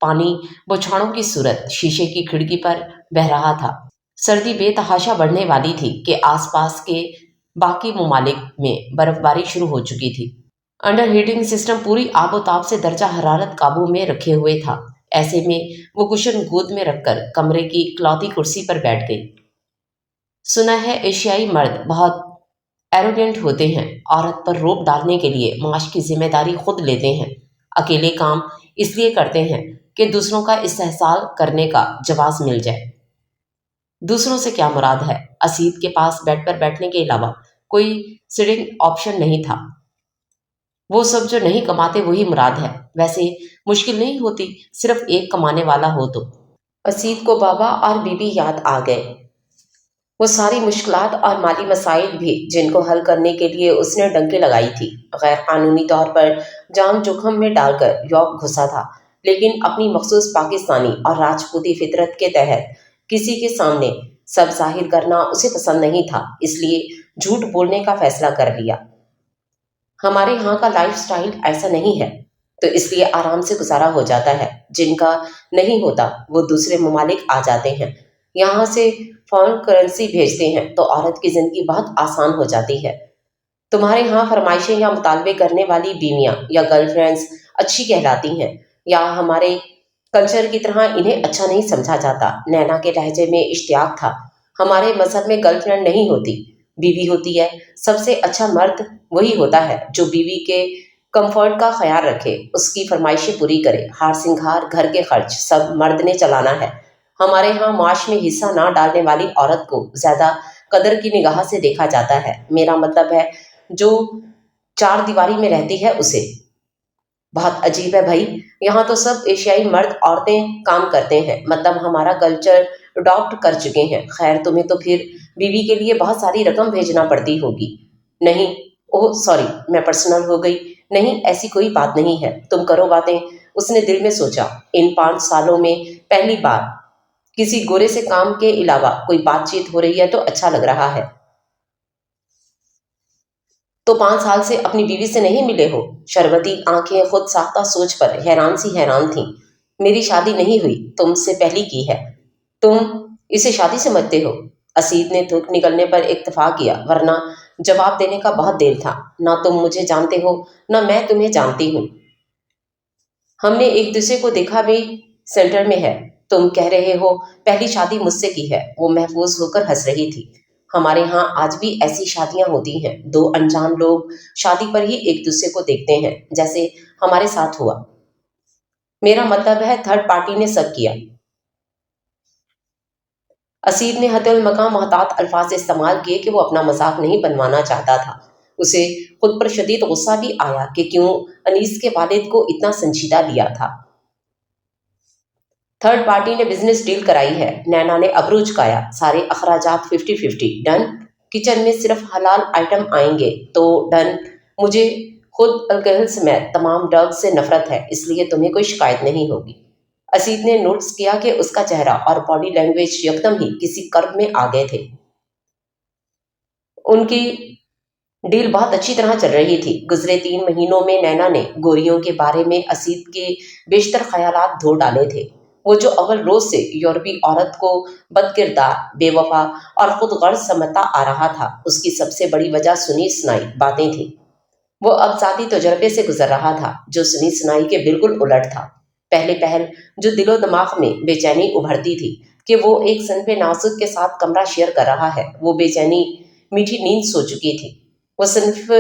A: पानी बौछारों की सूरत शीशे की खिड़की पर बह रहा था। सर्दी बेतहाशा बढ़ने वाली थी कि आसपास के बाकी ममालिक में बर्फबारी शुरू हो चुकी थी। अंडर हीटिंग सिस्टम पूरी आबोताब से दर्जा हरारत काबू में रखे हुए था। ऐसे में वो कुशन गोद में रखकर कमरे की इकलौती कुर्सी पर बैठ गई। सुना है एशियाई मर्द बहुत एरोगेंट होते हैं। औरत पर रोब डालने के लिए माश की जिम्मेदारी खुद लेते हैं। अकेले काम इसलिए करते हैं कि दूसरों का इस्तेहसाल करने का जवाब मिल जाए। दूसरों से क्या मुराद है? असीद के पास बेड पर बैठने के अलावा कोई सिटिंग ऑप्शन नहीं था। वो सब जो नहीं कमाते वही मुराद है। वैसे मुश्किल नहीं होती सिर्फ एक कमाने वाला हो तो। اسید کو بابا اور بیوی یاد آ گئے، وہ ساری مشکلات اور مالی مسائل بھی جن کو حل کرنے کے لیے اس نے ڈنکی لگائی تھی، غیر قانونی طور پر جان جوخم میں ڈال کر یورپ گھسا تھا، لیکن اپنی مخصوص پاکستانی اور راجپوتی فطرت کے تحت کسی کے سامنے سب ظاہر کرنا اسے پسند نہیں تھا، اس لیے جھوٹ بولنے کا فیصلہ کر لیا۔ ہمارے ہاں کا لائف سٹائل ایسا نہیں ہے، تو اس لیے آرام سے گزارا ہو جاتا ہے، جن کا نہیں ہوتا وہ دوسرے ممالک آ جاتے ہیں، یہاں سے فورن کرنسی بھیجتے ہیں تو عورت کی زندگی بہت آسان ہو جاتی ہے۔ تمہارے ہاں فرمائشیں یا مطالبے کرنے والی بیویاں یا گرل فرینڈز اچھی کہلاتی ہیں، یا ہمارے کلچر کی طرح انہیں اچھا نہیں سمجھا جاتا۔ نینا کے لہجے میں اشتیاق تھا۔ ہمارے مذہب میں گرل فرینڈ نہیں ہوتی، بیوی ہوتی ہے۔ سب سے اچھا مرد وہی ہوتا ہے جو بیوی کے کمفرٹ کا خیال رکھے، اس کی فرمائشیں پوری کرے، ہار سنگھار گھر کے خرچ سب مرد نے چلانا ہے۔ ہمارے ہاں معاش میں حصہ نہ ڈالنے والی عورت کو زیادہ قدر کی نگاہ سے دیکھا جاتا ہے، میرا مطلب ہے جو چار دیواری میں رہتی ہے اسے۔ بہت عجیب ہے بھائی، یہاں تو سب ایشیائی مرد عورتیں کام کرتے ہیں، مطلب ہمارا کلچر اڈاپٹ کر چکے ہیں۔ خیر تمہیں تو پھر بیوی کے لیے بہت ساری رقم بھیجنا پڑتی ہوگی۔ نہیں، اوہ سوری میں پرسنل ہو گئی۔ نہیں ایسی کوئی بات نہیں ہے، تم کرو باتیں۔ اس نے دل میں سوچا، ان 5 سالوں میں پہلی بار کسی گورے سے کام کے علاوہ کوئی بات چیت ہو رہی ہے تو اچھا لگ رہا ہے۔ تو 5 سال سے اپنی بیوی سے نہیں ملے ہو؟ شربتی آنکھیں خود ساختہ سوچ پر حیران تھیں۔ میری شادی نہیں ہوئی، تم سے پہلی کی ہے۔ تم اسے شادی سمجھتے ہو؟ اسید نے تھوک نکلنے پر اکتفا کیا، ورنہ جواب دینے کا بہت دیر تھا۔ نہ تم مجھے جانتے ہو نہ میں تمہیں جانتی ہوں، ہم نے ایک دوسرے کو دیکھا بھی سینٹر میں ہے۔ تم کہہ رہے ہو پہلی شادی مجھ سے کی ہے؟ وہ محفوظ ہو کر ہنس رہی تھی۔ ہمارے ہاں آج بھی ایسی شادیاں ہوتی ہیں، دو انجان لوگ شادی پر ہی ایک دوسرے کو دیکھتے ہیں، جیسے ہمارے ساتھ ہوا۔ میرا مطلب ہے تھرڈ پارٹی نے سب کیا۔ اسید نے حتی المکان محتاط الفاظ استعمال کیے کہ وہ اپنا مذاق نہیں بنوانا چاہتا تھا۔ اسے خود پر شدید غصہ بھی آیا کہ کیوں انیس کے والد کو اتنا سنجیدہ لیا تھا۔ تھرڈ پارٹی نے بزنس ڈیل کرائی ہے، نینا نے ابرو جھکایا۔ سارے اخراجات 50-50 ڈن؟ کچن میں صرف حلال آئٹم آئیں گے تو ڈن۔ مجھے خود الکحل سمیت تمام ڈرگ سے نفرت ہے، اس لیے تمہیں کوئی شکایت نہیں ہوگی۔ اسید نے نوٹس کیا کہ اس کا چہرہ اور باڈی لینگویج یکدم ہی کسی کرب میں آ گئے تھے۔ ان کی ڈیل بہت اچھی طرح چل رہی تھی۔ گزرے 3 مہینوں میں نینا نے گوریوں کے بارے میں اسید کے بیشتر خیالات دھو ڈالے تھے۔ وہ جو اول روز سے یورپی عورت کو بد کردار، بے وفا اور خود غرض سمجھتا آ رہا تھا، اس کی سب سے بڑی وجہ سنی سنائی باتیں تھیں۔ وہ اب ذاتی تجربے سے گزر رہا تھا جو سنی سنائی کے بالکل الٹ تھا۔ پہلے پہل جو دل و دماغ میں بے چینی ابھرتی تھی کہ وہ ایک صنف نازک کے ساتھ کمرہ شیئر کر رہا ہے، وہ بے چینی میٹھی نیند سو چکی تھی۔ وہ صنف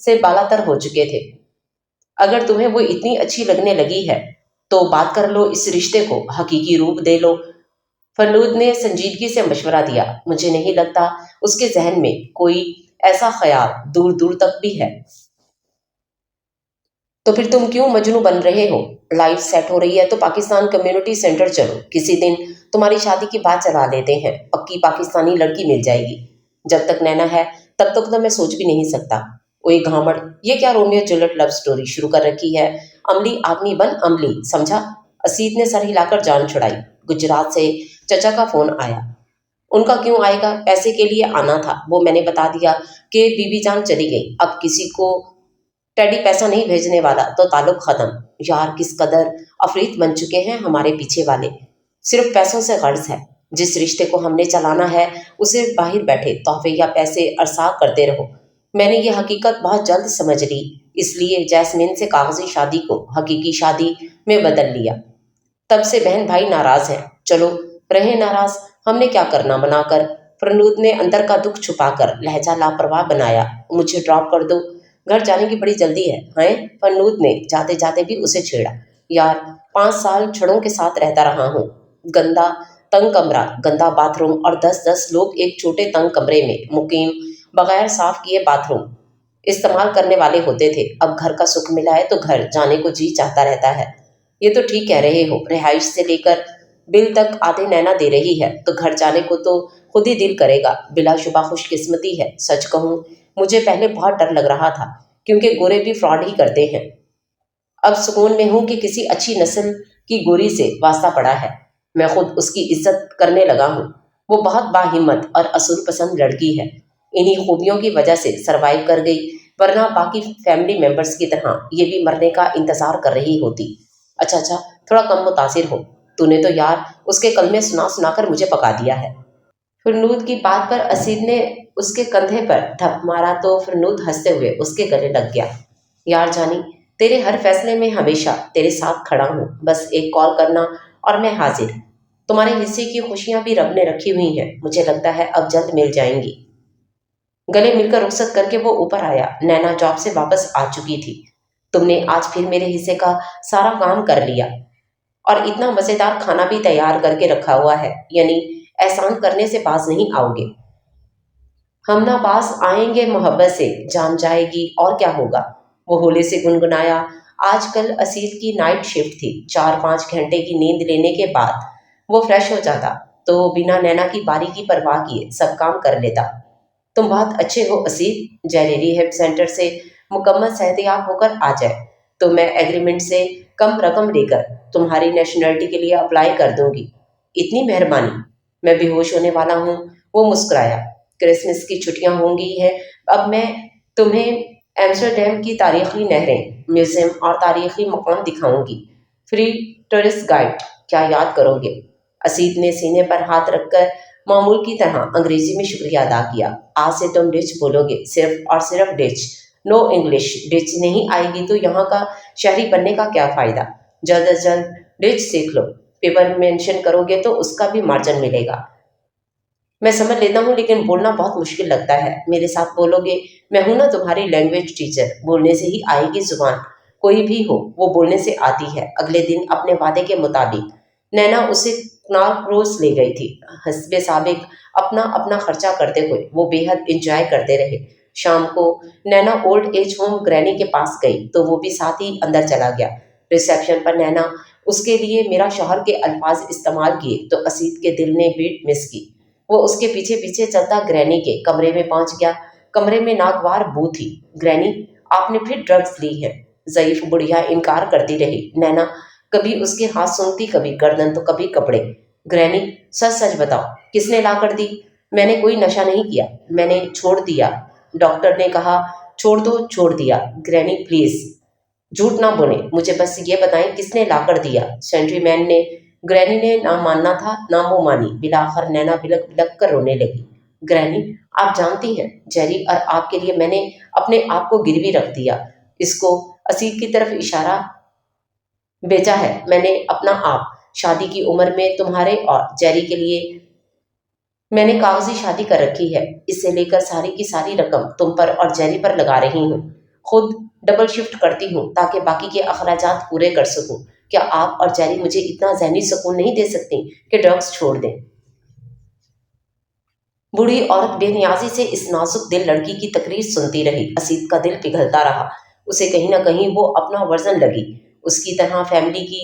A: سے بالا تر ہو چکے تھے۔ اگر تمہیں وہ اتنی اچھی لگنے لگی ہے تو بات کر لو، اس رشتے کو حقیقی روپ دے لو۔ فرنود نے سنجیدگی سے مشورہ دیا۔ مجھے نہیں لگتا اس کے ذہن میں کوئی ایسا خیال دور دور تک بھی ہے۔ تو پھر تم کیوں مجنوں بن رہے ہو؟ لائف سیٹ ہو رہی ہے تو پاکستان کمیونٹی سینٹر چلو، کسی دن تمہاری شادی کی بات چلا لیتے ہیں، پکی پاکستانی لڑکی مل جائے گی۔ جب تک نینا ہے تب تک تو میں سوچ بھی نہیں سکتا۔ اوے گھامڑ، یہ کیا رومیو جولیٹ لو سٹوری شروع کر رکھی ہے؟ عملی آدمی بن عملی، سمجھا؟ اسید نے سر ہلا کر جان چھڑائی۔ گجرات سے چچا کا فون آیا۔ ان کا کیوں آئے گا؟ پیسے کے لیے آنا تھا، وہ میں نے بتا دیا کہ بی بی جان چلی گئی، اب کسی کو ٹیڈی پیسہ نہیں بھیجنے والا تو تعلق ختم۔ یار کس قدر افریت بن چکے ہیں ہمارے پیچھے والے، صرف پیسوں سے غرض ہے۔ جس رشتے کو ہم نے چلانا ہے اسے باہر بیٹھے تحفے یا پیسے ارسال کرتے رہو۔ میں نے یہ حقیقت بہت جلد سمجھ لی، اس لیے جیسمین سے کاغذی شادی کو حقیقی شادی میں بدل لیا۔ تب سے بہن بھائی ناراض ہیں، چلو رہے ناراض، ہم نے کیا کرنا منا کر۔ فرنود نے اندر کا دکھ چھپا کر لہجہ لاپرواہ بنایا۔ مجھے ڈراپ کر دو، گھر جانے کی بڑی جلدی ہے۔ ہیں؟ فرنود نے جاتے جاتے بھی اسے چھیڑا۔ یار 5 سال چھڑوں کے ساتھ رہتا رہا ہوں، گندا تنگ کمرہ، گندا باتھ روم اور 10 لوگ ایک چھوٹے تنگ کمرے میں مقیم، بغیر صاف کیے باتھ روم استعمال کرنے والے ہوتے تھے۔ اب گھر کا سکھ ملا ہے تو گھر جانے کو جی چاہتا رہتا ہے۔ یہ تو ٹھیک کہہ رہے ہو، رہائش سے لے کر बिल तक आधे नैना दे रही है तो घर जाने को तो खुद ही दिल करेगा। बिलाशुबा खुशकिस्मती है। सच कहूँ मुझे पहले बहुत डर लग रहा था, क्योंकि गोरे भी फ्रॉड ही करते हैं। अब सुकून में हूँ कि किसी अच्छी नस्ल की गोरी से वास्ता पड़ा है। मैं खुद उसकी इज्जत करने लगा हूँ। वो बहुत बाहिम्मत और असूल पसंद लड़की है। इन्हीं खूबियों की वजह से सरवाइव कर गई, वरना बाकी फैमिली मेंबर्स की तरह ये भी मरने का इंतजार कर रही होती। अच्छा अच्छा, थोड़ा कम मुतासिर हो। तूने तो यार उसके कलमे सुना सुना कर मुझे पका दिया है। फरनूद की बात पर असीद ने उसके कंधे पर धप मारा तो फरनूद हंसते हुए उसके गले लग गया। यार जानी, तेरे हर फैसले में हमेशा तेरे साथ खड़ा हूँ। बस एक कॉल करना और मैं हाजिर। तुम्हारे हिस्से की खुशियां भी रब ने रखी हुई हैं। मुझे लगता है अब जल्द मिल जाएंगी। गले मिलकर रुखसत करके वो ऊपर आया। नैना जॉब से वापस आ चुकी थी। तुमने आज फिर मेरे हिस्से का सारा काम कर लिया और इतना मजेदार खाना भी तैयार करके रखा हुआ है, यानी एहसान करने से बाज नहीं आओगे। हम ना पास आएंगे, मोहब्बत से जान जाएगी और क्या होगा। वो होले से गुनगुनाया। आजकल असील की नाइट शिफ्ट थी। 4-5 घंटे की नींद लेने के बाद वो फ्रेश हो जाता तो बिना नैना की बारी की परवाह किए सब काम कर लेता। तुम बहुत अच्छे हो असील। जयरेरी हेल्थ सेंटर से मुकम्मल सेहतियाब होकर आ जाए तो मैं एग्रीमेंट से कम रकम लेकर तुम्हारी नेशनलिटी के लिए अप्लाई कर दूंगी। इतनी मेहरबानी। मैं बेहोश होने वाला हूँ। वो मुस्कुराया। क्रिसमस की छुट्टियां होंगी हैं। अब मैं तुम्हें एम्स्टर्डम की तारीखी नहरें, म्यूजियम और तारीखी मकाम दिखाऊंगी। फ्री टूरिस्ट गाइड, क्या याद करोगे? असीद ने सीने पर हाथ रखकर मामूल की तरह अंग्रेजी में शुक्रिया अदा किया। आज से तुम डिच बोलोगे, सिर्फ और सिर्फ डिच, नो इंग्लिश। डिच नहीं आएगी तो यहाँ का शहरी बनने का क्या फ़ायदा। जल्द अज जल्द डिच सीख लो। पेपर मेंशन करोगे तो उसका भी मार्जिन मिलेगा। मैं समझ लेता हूँ, लेकिन बोलना बहुत मुश्किल लगता है। मेरे साथ बोलोगे? मैं हूं ना तुम्हारी लैंग्वेज टीचर। बोलने से ही आएगी जुबान। कोई भी हो वो बोलने से आती है। अगले दिन अपने वादे के मुताबिक नैना उसे कनाल क्रूज ले गई थी। हस्बे साबिक अपना अपना खर्चा करते हुए वो बेहद इंजॉय करते रहे। शाम को नैना ओल्ड एज होम ग्रैनी के पास गई तो वो भी साथ ही अंदर चला गया। रिसेप्शन पर नैना उसके लिए मेरा शौहर के अल्फाज इस्तेमाल किए तो असीद के दिल ने बीट मिस की। वो उसके पीछे पीछे चलता ग्रैनी के कमरे में पहुंच गया। कमरे में नागवार बू थी। ग्रैनी, आपने फिर ड्रग्स ली है। ज़ईफ बुढ़िया इनकार करती रही। नैना कभी उसके हाथ सूंघती, कभी गर्दन तो कभी कपड़े। ग्रैनी, सच सच बताओ, किसने ला कर दी? मैंने कोई नशा नहीं किया। मैंने छोड़ दिया। डॉक्टर ने कहा छोड़ दो, छोड़ दिया। ग्रैनी प्लीज झूठ ना बोले, मुझे बस ये बताएं किसने ला कर दिया। सेंट्रीमैन ने। ग्रैनी ने ना मानना था ना वो मानी। बिलाखर नैना बिलक बिलक कर रोने लगी। ग्रैनी, आप जानती हैं जेरी और आपके लिए मैंने अपने आप को गिरवी रख दिया। इसको असील की तरफ इशारा बेचा है मैंने अपना आप। शादी की उम्र में तुम्हारे और जेरी के लिए मैंने कागजी शादी कर रखी है। इससे लेकर सारी की सारी रकम तुम पर और जेरी पर लगा रही हूँ। खुद डबल शिफ्ट करती हूँ ताकि बाकी के अखराजात पूरे कर सकूँ। क्या आप और जेरी मुझे इतना जहनी सुकून नहीं दे सकती कि ड्रग्स छोड़ दें? बूढ़ी औरत बेनियाजी से इस नाजुक दिल लड़की की तकरीर सुनती रही। असीद का दिल पिघलता रहा। उसे कहीं ना कहीं वो अपना वर्जन लगी। उसकी तरह फैमिली की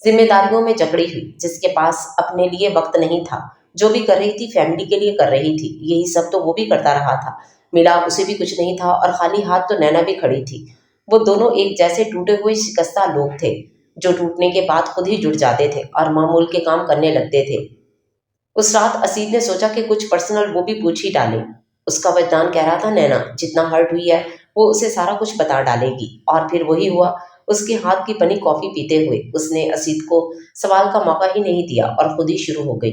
A: जिम्मेदारियों में जकड़ी हुई, जिसके पास अपने लिए वक्त नहीं था। जो भी कर रही थी फैमिली के लिए कर रही थी। यही सब तो वो भी करता रहा था। मिला उसे भी कुछ नहीं था और खाली हाथ तो नैना भी खड़ी थी। वो दोनों एक जैसे टूटे हुए शिकस्ता लोग थे, जो टूटने के बाद खुद ही जुड़ जाते थे और मामूल के काम करने लगते थे। उस रात असीद ने सोचा कि कुछ पर्सनल वो भी पूछ ही डाले। उसका वजदान कह रहा था नैना जितना हर्ट हुई है वो उसे सारा कुछ बता डालेगी। और फिर वही हुआ। उसके हाथ की बनी कॉफी पीते हुए उसने असीद को सवाल का मौका ही नहीं दिया और खुद ही शुरू हो गई।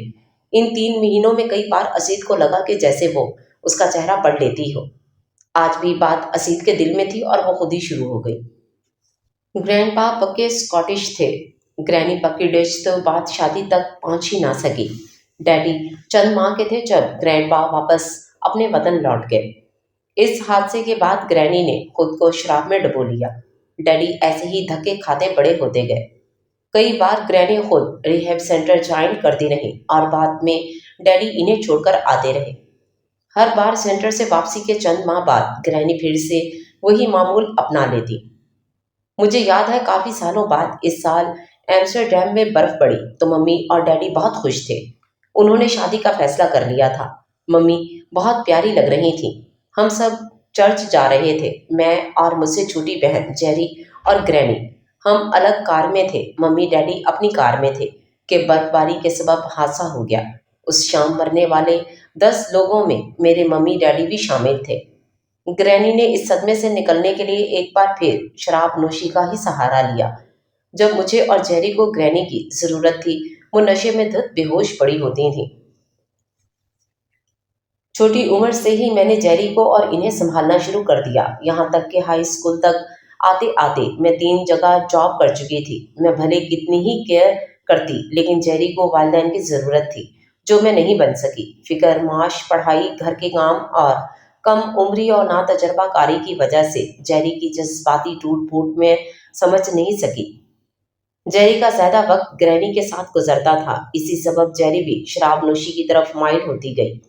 A: इन 3 महीनों में कई बार असीद को लगा कि जैसे वो उसका चेहरा पढ़ लेती हो। आज भी बात असीद के दिल में थी और वो खुद ही शुरू हो गई। ग्रैंडपा पक्के स्कॉटिश थे। ग्रैनी पक्की डिच तो बात शादी तक पहुंच ही ना सकी। डैडी चंद माह के थे जब ग्रैंडपा वापस अपने वतन लौट गए। इस हादसे के बाद ग्रैनी ने खुद को शराब में डुबो लिया। डैडी ऐसे ही धक्के खाते बड़े होते गए। कई बार ग्रैनी खुद रिहैब सेंटर ज्वाइन करती रही और बाद में डैडी इन्हें छोड़कर आते रहे। हर बार सेंटर से वापसी के चंद माह बाद ग्रैनी फिर से वही मामूल अपना लेती। मुझे याद है काफ़ी सालों बाद इस साल एम्स्टर्डम में बर्फ पड़ी तो मम्मी और डैडी बहुत खुश थे। उन्होंने शादी का फैसला कर लिया था। मम्मी बहुत प्यारी लग रही थी। हम सब चर्च जा रहे थे। मैं और मुझसे छोटी बहन जेरी और ग्रैनी। हम अलग कार में थे। मम्मी डैडी अपनी कार में थे कि बर्फबारी के सबब हादसा हो गया। उस शाम मरने वाले 10 लोगों में मेरे मम्मी डैडी भी शामिल थे। ग्रैनी ने इस सदमे से निकलने के लिए एक बार फिर शराब नोशी का ही सहारा लिया। जब मुझे और जेरी को ग्रैनी की जरूरत थी, वो नशे में धुत बेहोश पड़ी होती थी। छोटी उम्र से ही मैंने जेरी को और इन्हें संभालना शुरू कर दिया। यहाँ तक कि हाई स्कूल तक आते आते मैं 3 जगह जॉब कर चुकी थी। मैं भले कितनी ही केयर करती, लेकिन जेरी को वालिदैन की ज़रूरत थी जो मैं नहीं बन सकी। फिक्र, माश, पढ़ाई, घर के काम और कम उम्री और ना तजर्बाकारी की वजह से जेरी की जज्बाती टूट फूट में समझ नहीं सकी। जेरी का ज़्यादा वक्त ग्रैनी के साथ गुजरता था। इसी सबब जेरी भी शराब नोशी की तरफ माइल होती गई।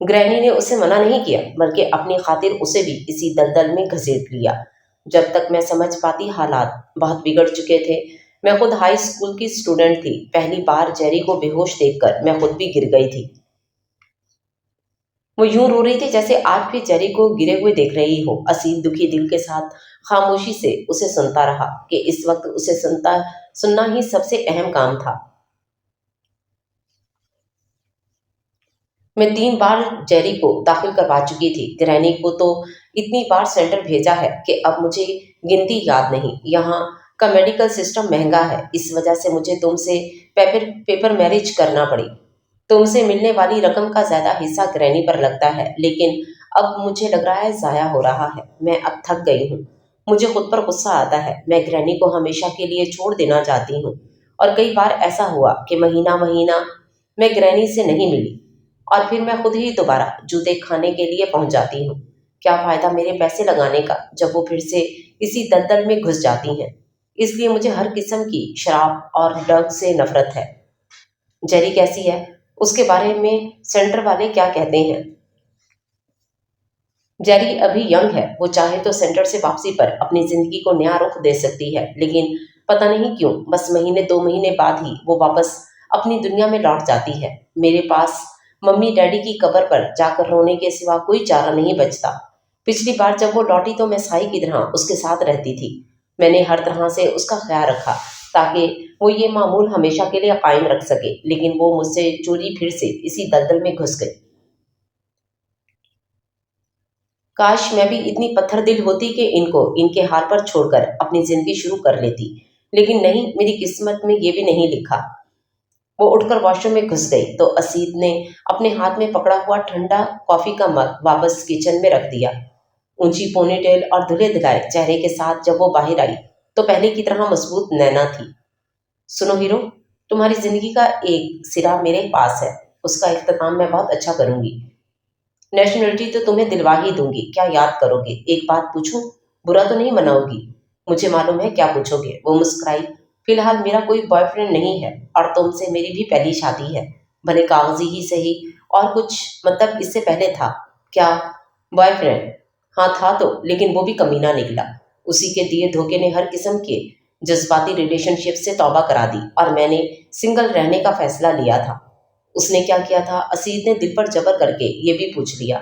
A: ग्रैनी ने उसे मना नहीं किया, बल्कि अपनी खातिर उसे भी इसी दलदल में घसीट लिया। जब तक मैं समझ पाती, हालात बहुत बिगड़ चुके थे। मैं खुद हाई स्कूल की स्टूडेंट थी। पहली बार जेरी को बेहोश देखकर मैं खुद भी गिर गई थी। वो यूं रो रही थी जैसे आज भी जेरी को गिरे हुए देख रही हो। असील दुखी दिल के साथ खामोशी से उसे सुनता रहा कि इस वक्त उसे सुनना ही सबसे अहम काम था। मैं 3 बार जेरी को दाखिल करवा चुकी थी। ग्रैनी को तो इतनी बार सेंटर भेजा है कि अब मुझे गिनती याद नहीं। यहाँ का मेडिकल सिस्टम महंगा है, इस वजह से मुझे तुमसे पेपर मैरिज करना पड़ी। तुमसे मिलने वाली रकम का ज़्यादा हिस्सा ग्रैनी पर लगता है, लेकिन अब मुझे लग रहा है ज़ाया हो रहा है। मैं अब थक गई हूँ। मुझे खुद पर गुस्सा आता है। मैं ग्रैनी को हमेशा के लिए छोड़ देना चाहती हूँ। और कई बार ऐसा हुआ कि महीना महीना मैं ग्रैनी से नहीं मिली और फिर मैं खुद ही दोबारा जूते खाने के लिए पहुंच जाती हूँ। क्या फ़ायदा मेरे पैसे लगाने का जब वो फिर से इसी दलदल में घुस जाती हैं। इसलिए मुझे हर किस्म की शराब और ड्रग से नफरत है। जेरी कैसी है? उसके बारे में सेंटर वाले क्या कहते हैं? जेरी अभी यंग है। वो चाहे तो सेंटर से वापसी पर अपनी जिंदगी को नया रुख दे सकती है, लेकिन पता नहीं क्यों बस महीने 2 महीने बाद ही वो वापस अपनी दुनिया में लौट जाती है। मेरे पास मम्मी डैडी की कब्र पर जाकर रोने के सिवा कोई चारा नहीं बचता। पिछली बार जब वो लौटी तो मैं साई की तरह उसके साथ रहती थी। मैंने हर तरह से उसका ख्याल रखा ताकि वो ये मामूल हमेशा के लिए कायम रख सके, लेकिन वो मुझसे चोरी फिर से इसी दलदल में घुस गई। काश मैं भी इतनी पत्थर दिल होती कि इनको इनके हाल पर छोड़कर अपनी जिंदगी शुरू कर लेती, लेकिन नहीं, मेरी किस्मत में ये भी नहीं लिखा। वो उठकर वॉशरूम में घुस गई तो असीद ने अपने हाथ में पकड़ा हुआ ठंडा कॉफी का मग वापस किचन में रख दिया। ऊंची पोनीटेल और धुले धुलाए चेहरे के साथ जब वो बाहर आई तो पहले की तरह मजबूत नैना थी। सुनो हीरो, तुम्हारी जिंदगी का एक सिरा मेरे पास है। उसका इख्तिताम मैं बहुत अच्छा करूंगी। नेशनलिटी तो तुम्हें दिलवा ही दूंगी। क्या याद करोगे? एक बात पूछूं? बुरा तो नहीं मनाओगी? मुझे मालूम है क्या पूछोगे। वो मुस्कुराई। फिलहाल मेरा कोई बॉयफ्रेंड नहीं है और तुमसे मेरी भी पहली शादी है, भले कागजी ही सही। और कुछ मतलब इससे पहले था क्या बॉयफ्रेंड? हाँ था तो, लेकिन वो भी कमीना निकला। उसी के दिए धोखे ने हर किस्म के जज्बाती रिलेशनशिप से तौबा करा दी और मैंने सिंगल रहने का फैसला लिया था। उसने क्या किया था? असीद ने दिल पर जबर करके ये भी पूछ लिया।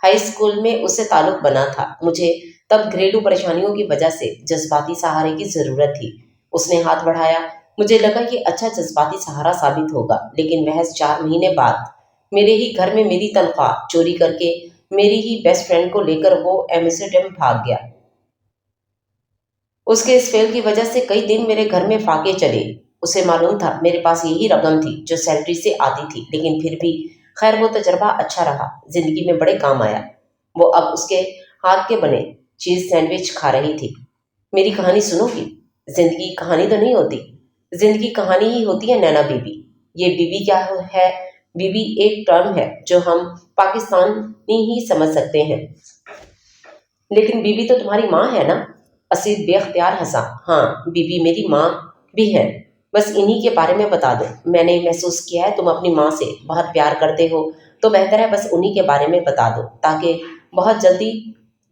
A: हाई स्कूल में उससे ताल्लुक बना था। मुझे तब घरेलू परेशानियों की वजह से जज्बाती सहारे की ज़रूरत थी। उसने हाथ बढ़ाया। मुझे लगा कि अच्छा जज्बाती सहारा साबित होगा, लेकिन महज 4 महीने बाद मेरे ही घर में मेरी तनख्वाह चोरी करके मेरी ही बेस्ट फ्रेंड को लेकर वो एम्स्टर्डम भाग गया। उसके इस फेल की वजह से कई दिन मेरे घर में फाके चले। उसे मालूम था मेरे पास यही रकम थी जो सैलरी से आती थी, लेकिन फिर भी खैर वो तजर्बा अच्छा रहा, जिंदगी में बड़े काम आया। वो अब उसके हाथ के बने चीज सैंडविच खा रही थी। मेरी कहानी सुनोगी? जिंदगी कहानी तो नहीं होती, जिंदगी कहानी ही होती है नैना बीबी। ये बीबी क्या है? बीबी एक टर्म है जो हम पाकिस्तानी ही समझ सकते हैं। लेकिन बीबी तो तुम्हारी माँ है ना? असीद बेख्तियार हंसा। हाँ, बीबी मेरी माँ भी है। बस इन्हीं के बारे में बता दो। मैंने महसूस किया है तुम अपनी माँ से बहुत प्यार करते हो, तो बेहतर है बस उन्हीं के बारे में बता दो ताकि बहुत जल्दी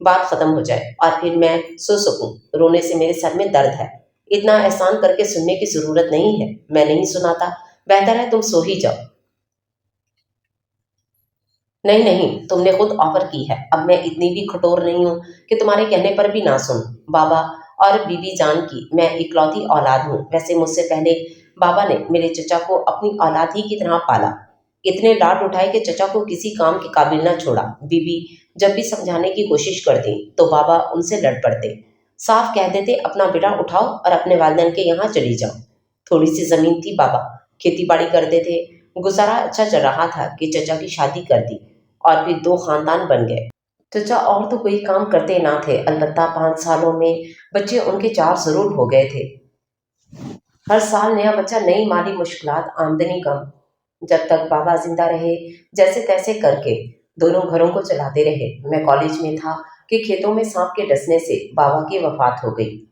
A: बात खत्म हो जाए और फिर मैं सो सकूं। रोने से मेरे सर में दर्द है। اتنا احسان کر کے سننے کی ضرورت نہیں ہے، میں نہیں سناتا، بہتر ہے تم سو ہی جاؤ۔ نہیں نہیں، تم نے خود آفر کی ہے، اب میں اتنی بھی کھٹور نہیں ہوں کہ تمہارے کہنے پر بھی نہ سنوں۔ بابا اور بی بی جان کی میں اکلوتی اولاد ہوں، ویسے مجھ سے پہلے بابا نے میرے چچا کو اپنی اولاد ہی کی طرح پالا، اتنے لاڈ اٹھائے کہ چچا کو کسی کام کے قابل نہ چھوڑا۔ بی بی جب بھی سمجھانے کی کوشش کرتی تو بابا ان سے لڑ پڑتے، صاف کہہ دیتے اپنا بیٹا اٹھاؤ اور اپنے والدین کے یہاں چلی جاؤ۔ تھوڑی سی زمین تھی، بابا کھیتی باڑی کرتے تھے، گزارا اچھا چل رہا تھا کہ چچا کی شادی کر دی اور پھر دو خاندان بن گئے۔ چچا اور تو کوئی کام کرتے نہ تھے، البتہ 5 سالوں میں بچے ان کے 4 ضرور ہو گئے تھے۔ ہر سال نیا بچہ، نئی مالی مشکلات، آمدنی کم۔ جب تک بابا زندہ رہے جیسے تیسے کر کے دونوں گھروں کو چلاتے رہے۔ میں کالج میں تھا کہ کھیتوں میں سانپ کے ڈسنے سے بابا کی وفات ہو گئی۔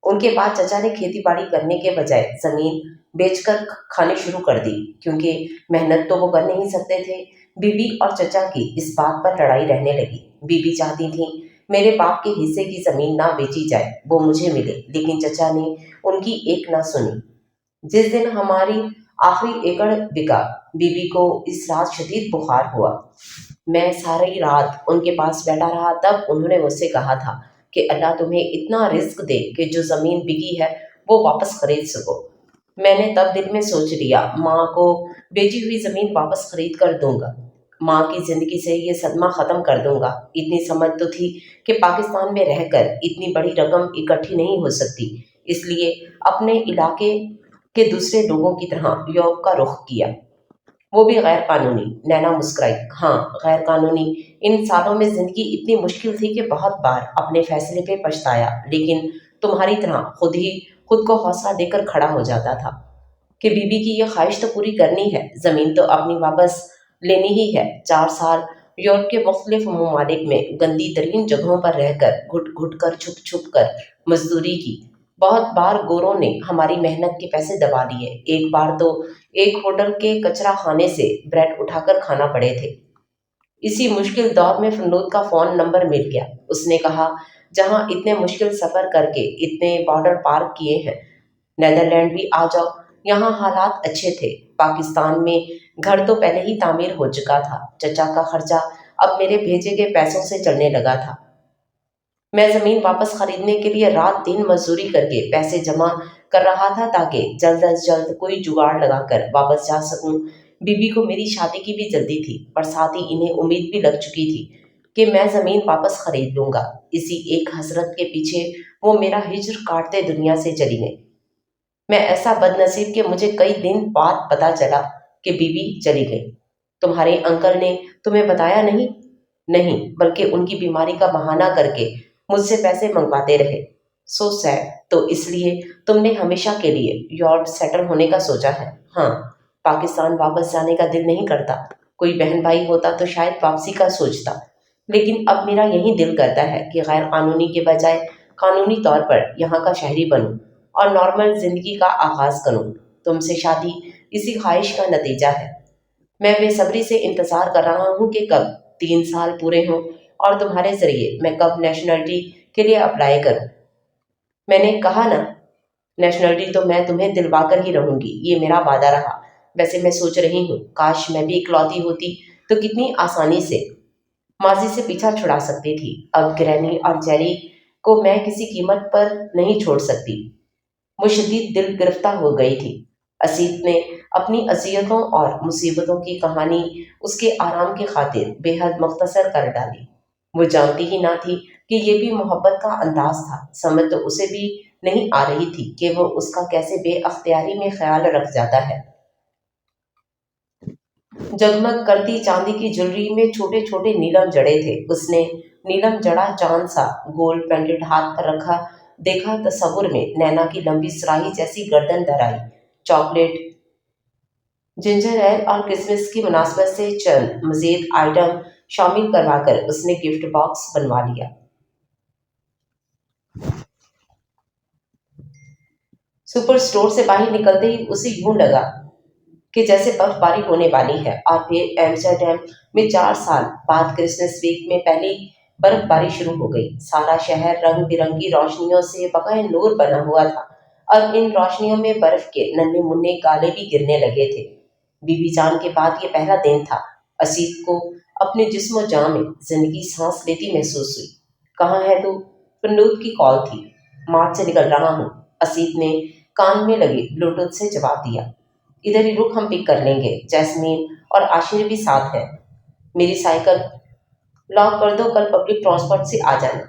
A: ان کے بعد چچا نے کھیتی باڑی کرنے کے بجائے زمین بیچ کر کھانی شروع کر دی، کیونکہ محنت تو وہ کر نہیں سکتے تھے۔ بی بی اور چچا کی اس بات پر لڑائی رہنے لگی۔ بی بی چاہتی تھیں میرے باپ کے حصے کی زمین نہ بیچی جائے، وہ مجھے ملے، لیکن چچا نے ان کی ایک نہ سنی۔ جس دن ہماری آخری ایکڑ بکا، بی بی کو اس رات شدید بخار ہوا۔ میں ساری رات ان کے پاس بیٹھا رہا، تب انہوں نے مجھ سے کہا تھا کہ اللہ تمہیں اتنا رزق دے کہ جو زمین بکی ہے وہ واپس خرید سکو۔ میں نے تب دل میں سوچ لیا ماں کو بیچی ہوئی زمین واپس خرید کر دوں گا، ماں کی زندگی سے یہ صدمہ ختم کر دوں گا۔ اتنی سمجھ تو تھی کہ پاکستان میں رہ کر اتنی بڑی رقم اکٹھی نہیں ہو سکتی، اس لیے اپنے علاقے کے دوسرے لوگوں کی طرح یورپ کا رخ کیا، وہ بھی غیر قانونی۔ نینا مسکرائی۔ ہاں، غیر قانونی۔ ان سالوں میں زندگی اتنی مشکل تھی کہ بہت بار اپنے فیصلے پہ پچھتایا، لیکن تمہاری طرح خود کو حوصلہ دے کر کھڑا ہو جاتا تھا کہ بی بی کی یہ خواہش تو پوری کرنی ہے، زمین تو اپنی واپس لینی ہی ہے۔ 4 سال یورپ کے مختلف ممالک میں گندی ترین جگہوں پر رہ کر، گھٹ گھٹ کر، چھپ چھپ کر مزدوری کی۔ بہت بار گوروں نے ہماری محنت کے پیسے دبا دیے، ایک بار تو ایک ہوٹل کے کچرا خانے سے بریڈ اٹھا کر کھانا پڑے تھے۔ اسی مشکل دور میں فنود کا فون نمبر مل گیا۔ اس نے کہا جہاں اتنے مشکل سفر کر کے اتنے بارڈر پار کیے ہیں، نیدرلینڈ بھی آ جاؤ، یہاں حالات اچھے تھے۔ پاکستان میں گھر تو پہلے ہی تعمیر ہو چکا تھا، چچا کا خرچہ اب میرے بھیجے گئے پیسوں سے چلنے لگا تھا۔ میں زمین واپس خریدنے کے لیے رات دن مزدوری کر کے پیسے جمع کر رہا تھا تاکہ جلد از جلد کوئی جگاڑ لگا کر واپس جا سکوں۔ بی بی کو میری شادی کی بھی جلدی تھی، اور ساتھ ہی انہیں امید بھی لگ چکی تھی کہ میں زمین واپس خرید لوں گا۔ اسی ایک حسرت کے پیچھے وہ میرا ہجر کاٹتے دنیا سے چلی گئی۔ میں ایسا بد نصیب کہ مجھے کئی دن بعد پتا چلا کہ بی بی چلی گئی۔ تمہارے انکل نے تمہیں بتایا نہیں؟ نہیں، بلکہ ان کی بیماری کا بہانہ کر کے مجھ سے پیسے منگواتے رہے۔ سو سیڈ۔ تو اس لیے تم نے ہمیشہ کے لیے یورپ سیٹل ہونے کا سوچا ہے؟ ہاں، پاکستان واپس جانے کا دل نہیں کرتا۔ کوئی بہن بھائی ہوتا تو شاید واپسی کا سوچتا، لیکن اب میرا یہی دل کرتا ہے کہ غیر قانونی کے بجائے قانونی طور پر یہاں کا شہری بنوں اور نارمل زندگی کا آغاز کروں۔ تم سے شادی اسی خواہش کا نتیجہ ہے۔ میں بے صبری سے انتظار کر رہا ہوں کہ کب 3 سال پورے ہوں اور تمہارے ذریعے میں کب نیشنلٹی کے لیے اپلائی کروں۔ میں نے کہا نا، نیشنلٹی تو میں تمہیں دلوا کر ہی رہوں گی، یہ میرا وعدہ رہا۔ ویسے میں سوچ رہی ہوں کاش میں بھی اکلوتی ہوتی تو کتنی آسانی سے ماضی سے پیچھا چھڑا سکتی تھی۔ اب گرینی اور جیری کو میں کسی قیمت پر نہیں چھوڑ سکتی۔ وہ شدید دل گرفتہ ہو گئی تھی۔ اسیت نے اپنی اذیتوں اور مصیبتوں کی کہانی اس کے آرام کی خاطر بے حد مختصر کر ڈالی۔ وہ جانتی ہی نہ تھی کہ یہ بھی محبت کا انداز تھا۔ سمجھ تو اسے بھی نہیں آ رہی تھی کہ وہ اس کا کیسے بے اختیاری میں خیال رکھ جاتا ہے۔ جگمگ کرتی چاندی کی جویلری میں چھوٹے چھوٹے نیلم جڑے تھے۔ اس نے نیلم جڑا چاند سا گولڈ پینڈنٹ ہاتھ پر رکھا، دیکھا تصور میں نینا کی لمبی سراہی جیسی گردن دھرائی، چاکلیٹ، جنجر ایل اور کرسمس کی مناسبت سے چند مزید آئٹم شامل کروا کر اس نے گفٹ باکس بنوا لیا۔ سپر اسٹور سے باہر نکلتے ہی اسے یوں لگا کہ جیسے برف باری ہونے والی ہے، اور پھر ایمسٹرڈیم میں 4 سال بعد کرسمس ویک میں پہلی برف باری شروع ہو گئی۔ سارا شہر رنگ برنگی روشنیوں سے بقائے نور بنا ہوا تھا۔ اور ان روشنیوں میں برف کے ننھے منھے گالے بھی گرنے لگے تھے۔ بی بی جان کے بعد یہ پہلا دن تھا۔ اسید کو اپنے جسم و جاں میں زندگی سانس لیتی محسوس ہوئی۔ کہاں ہے تو؟ فنود کی کال تھی۔ مارٹ سے نکل رہا ہوں، اسید نے کان میں لگے بلوٹوتھ سے جواب دیا۔ ادھر ہی رک، ہم پک کر لیں گے، جیسمین اور عاشر بھی ساتھ ہے۔ میری سائیکل لاک کر دو، کل پبلک ٹرانسپورٹ سے آ جانا۔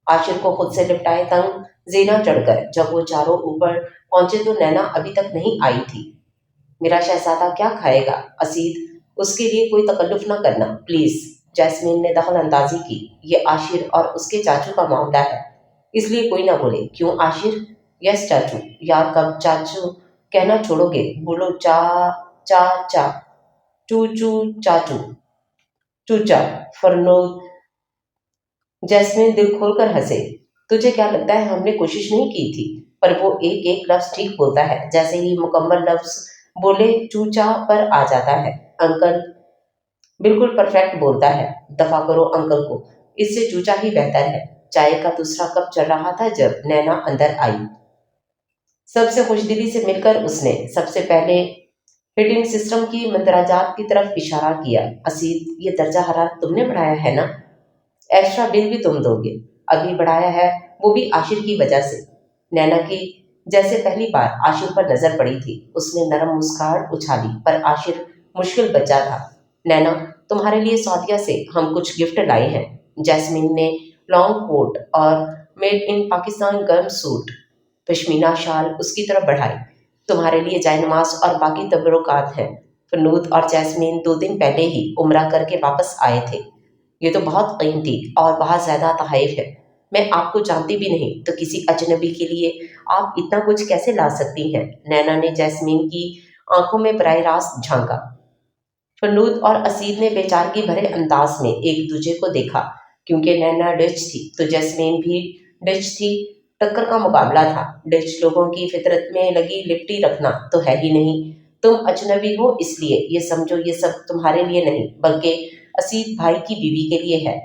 A: عاشر کو خود سے لپٹائے تنگ زینا چڑھ کر جب وہ چاروں اوپر پہنچے تو نینا ابھی تک نہیں آئی تھی۔ میرا شہزادہ کیا کھائے گا؟ اسید، اس کے لیے کوئی تکلف نہ کرنا پلیز، جیسمین نے دخل اندازی کی۔ یہ عاشر اور اس کے چاچو کا معاملہ ہے، اس لیے کوئی نہ بولے۔ کیوں عاشر؟ یس چاچو۔ یار کب چاچو کہنا چھوڑو گے؟ بولو چا چا چا چو چو چاچو چوچا۔ فرنود جیسمین دل کھول کر ہنسے۔ تجھے کیا لگتا ہے ہم نے کوشش نہیں کی تھی؟ پر وہ ایک ایک لفظ ٹھیک بولتا ہے، جیسے ہی مکمل لفظ بولے چوچا پر آ جاتا ہے۔ انکل بالکل پرفیکٹ بولتا ہے، دفع کرو انکل کو، اس سے چوچا ہی بہتر ہے۔ چائے کا دوسرا کپ چل رہا تھا جب نینا اندر آئی۔ سب سے خوش دلی سے مل کر اس نے سب سے پہلے ہیٹنگ سسٹم کی مندرجات کی طرف اشارہ کیا۔ اسید، یہ درجہ حرارت تم نے بڑھایا ہے نا؟ ایکسٹرا بل بھی تم دو گے؟ ابھی بڑھایا ہے، وہ بھی عاشر کی وجہ سے۔ نینا کی جیسے پہلی بار عاشر پر نظر پڑی تھی، اس نے نرم مسکراہٹ اچھالی، پر عاشر مشکل بچہ تھا۔ نینا، تمہارے لیے سعودیہ سے ہم کچھ گفٹ لائے ہیں۔ جیسمین نے لانگ کوٹ اور میڈ ان پاکستان گرم سوٹ پشمینہ شال اس کی طرف بڑھائی۔ تمہارے لیے جائے نماز اور باقی تبرکات ہیں۔ فنود اور جیسمین 2 دن پہلے ہی عمرہ کر کے واپس آئے تھے۔ یہ تو بہت قیمتی اور بہت زیادہ تحائف ہے، میں آپ کو جانتی بھی نہیں، تو کسی اجنبی کے لیے آپ اتنا کچھ کیسے لا سکتی ہیں؟ نینا نے جیسمین کی آنکھوں میں براہ راست جھانکا۔ فنود اور اسید نے بیچارگی بھرے انداز میں ایک دوسرے کو دیکھا۔ کیونکہ نینا ڈچ تھی تو جیسمین بھی ڈچ تھی، ٹکر کا مقابلہ تھا۔ ڈچ لوگوں کی فطرت میں لگی لپٹی رکھنا تو ہے ہی نہیں۔ تم اجنبی ہو اس لیے یہ سمجھو یہ سب تمہارے لیے نہیں بلکہ اسید بھائی کی بیوی کے لیے ہے۔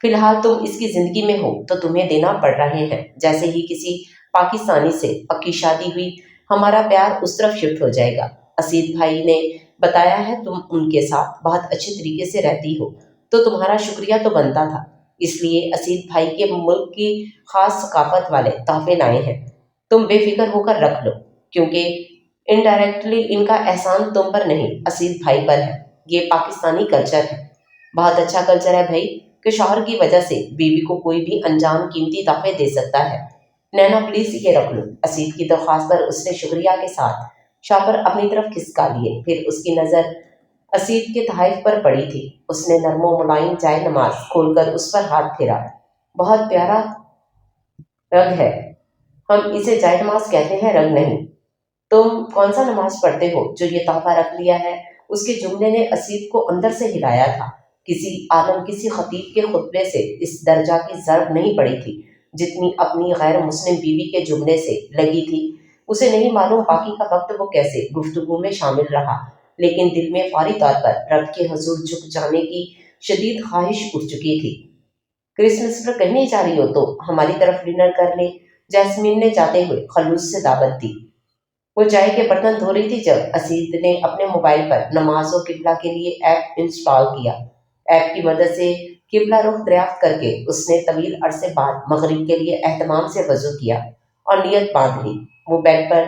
A: فی الحال تم اس کی زندگی میں ہو تو تمہیں دینا پڑ رہے ہیں۔ جیسے ہی کسی پاکستانی سے پکی شادی ہوئی ہمارا پیار اس طرف شفٹ ہو جائے گا۔ اسید بھائی نے بتایا ہے تم ان کے ساتھ بہت اچھے طریقے سے رہتی ہو، تو تمہارا شکریہ تو بنتا تھا۔ اس لیے اسید بھائی کے ملک کی خاص ثقافت والے تحفے لائے ہیں، تم بے فکر ہو کر رکھ لو، کیونکہ انڈائریکٹلی ان کا احسان تم پر نہیں اسید بھائی پر ہے۔ یہ پاکستانی کلچر ہے، بہت اچھا کلچر ہے بھائی، کہ شوہر کی وجہ سے بیوی کو کوئی بھی انجان قیمتی تحفے دے سکتا ہے۔ نینا پلیز یہ رکھ لو۔ اسید کی درخواست پر اس نے شکریہ کے ساتھ شاپر اپنی طرف کھسکا لیے۔ پھر اس کی نظر اسید کے تحائف پر پڑی تھی۔ اس نے نرم و ملائم جائے نماز کھول کر اس پر ہاتھ پھیرا۔ بہت پیارا رگ ہے، ہم اسے جائے نماز کہتے ہیں، رگ نہیں۔ تم کون سا نماز پڑھتے ہو جو یہ تحفہ رکھ لیا ہے؟ اس کے جملے نے اسید کو اندر سے ہلایا تھا۔ کسی عالم کسی خطیب کے خطبے سے اس درجہ کی ضرب نہیں پڑی تھی جتنی اپنی غیر مسلم بیوی کے جملے سے لگی تھی۔ اسے نہیں معلوم باقی کا وقت وہ کیسے گفتگو میں شامل رہا، لیکن دل میں فوری طور پر رب کے حضور جھک جانے کی شدید خواہش اٹھ چکی تھی۔ کرسمس پر کہیں نہیں جا رہی ہو تو ہماری طرف ڈنر کر لیں، جیسمین نے جاتے ہوئے خلوص سے دعوت دی۔ وہ چائے کے برتن دھو رہی تھی جب اسید نے اپنے موبائل پر نماز و قبلہ کے لیے ایپ انسٹال کیا۔ ایپ کی مدد سے قبلہ رخ دریافت کر کے اس نے طویل عرصے بعد مغرب کے لیے اہتمام سے وضو کیا اور نیت باندھ لی۔ وہ بیڈ پر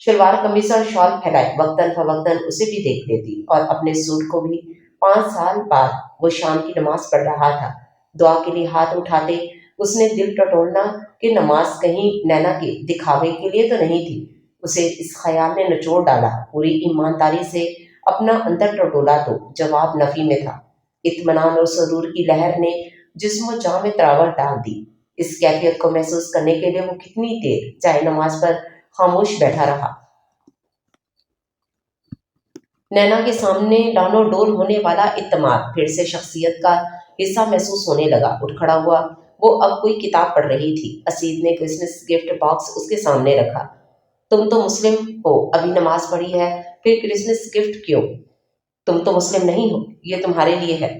A: شلوار قمیص اور شال پھیلائے وقتاً فوقتاً اسے بھی دیکھ لیتی اور اپنے سوٹ کو بھی۔ 5 سال بعد وہ شام کی نماز پڑھ رہا تھا۔ دعا کے لیے ہاتھ اٹھاتے اس نے دل ٹٹولنا کہ نماز کہیں نینا کے دکھاوے کے لیے تو نہیں تھی۔ اسے اس خیال نے نچوڑ ڈالا۔ پوری ایمانداری سے اپنا اندر ٹٹولا تو جواب نفی میں تھا۔ اطمینان اور سرور کی لہر نے جسم و جاں میں تراوٹ ڈال دی۔ اس کیفیت کو محسوس کرنے کے لیے وہ کتنی دیر جائے نماز پر خاموش بیٹھا رہا۔ نینا کے سامنے ڈانو ڈول ہونے والا اعتماد پھر سے شخصیت کا حصہ محسوس ہونے لگا۔ اٹھ کھڑا ہوا، وہ اب کوئی کتاب پڑھ رہی تھی۔ اسید نے کرسمس گفٹ باکس اس کے سامنے رکھا۔ تم تو مسلم ہو، ابھی نماز پڑھی ہے، پھر کرسمس گفٹ کیوں؟ تم تو مسلم نہیں ہو، یہ تمہارے لیے ہے۔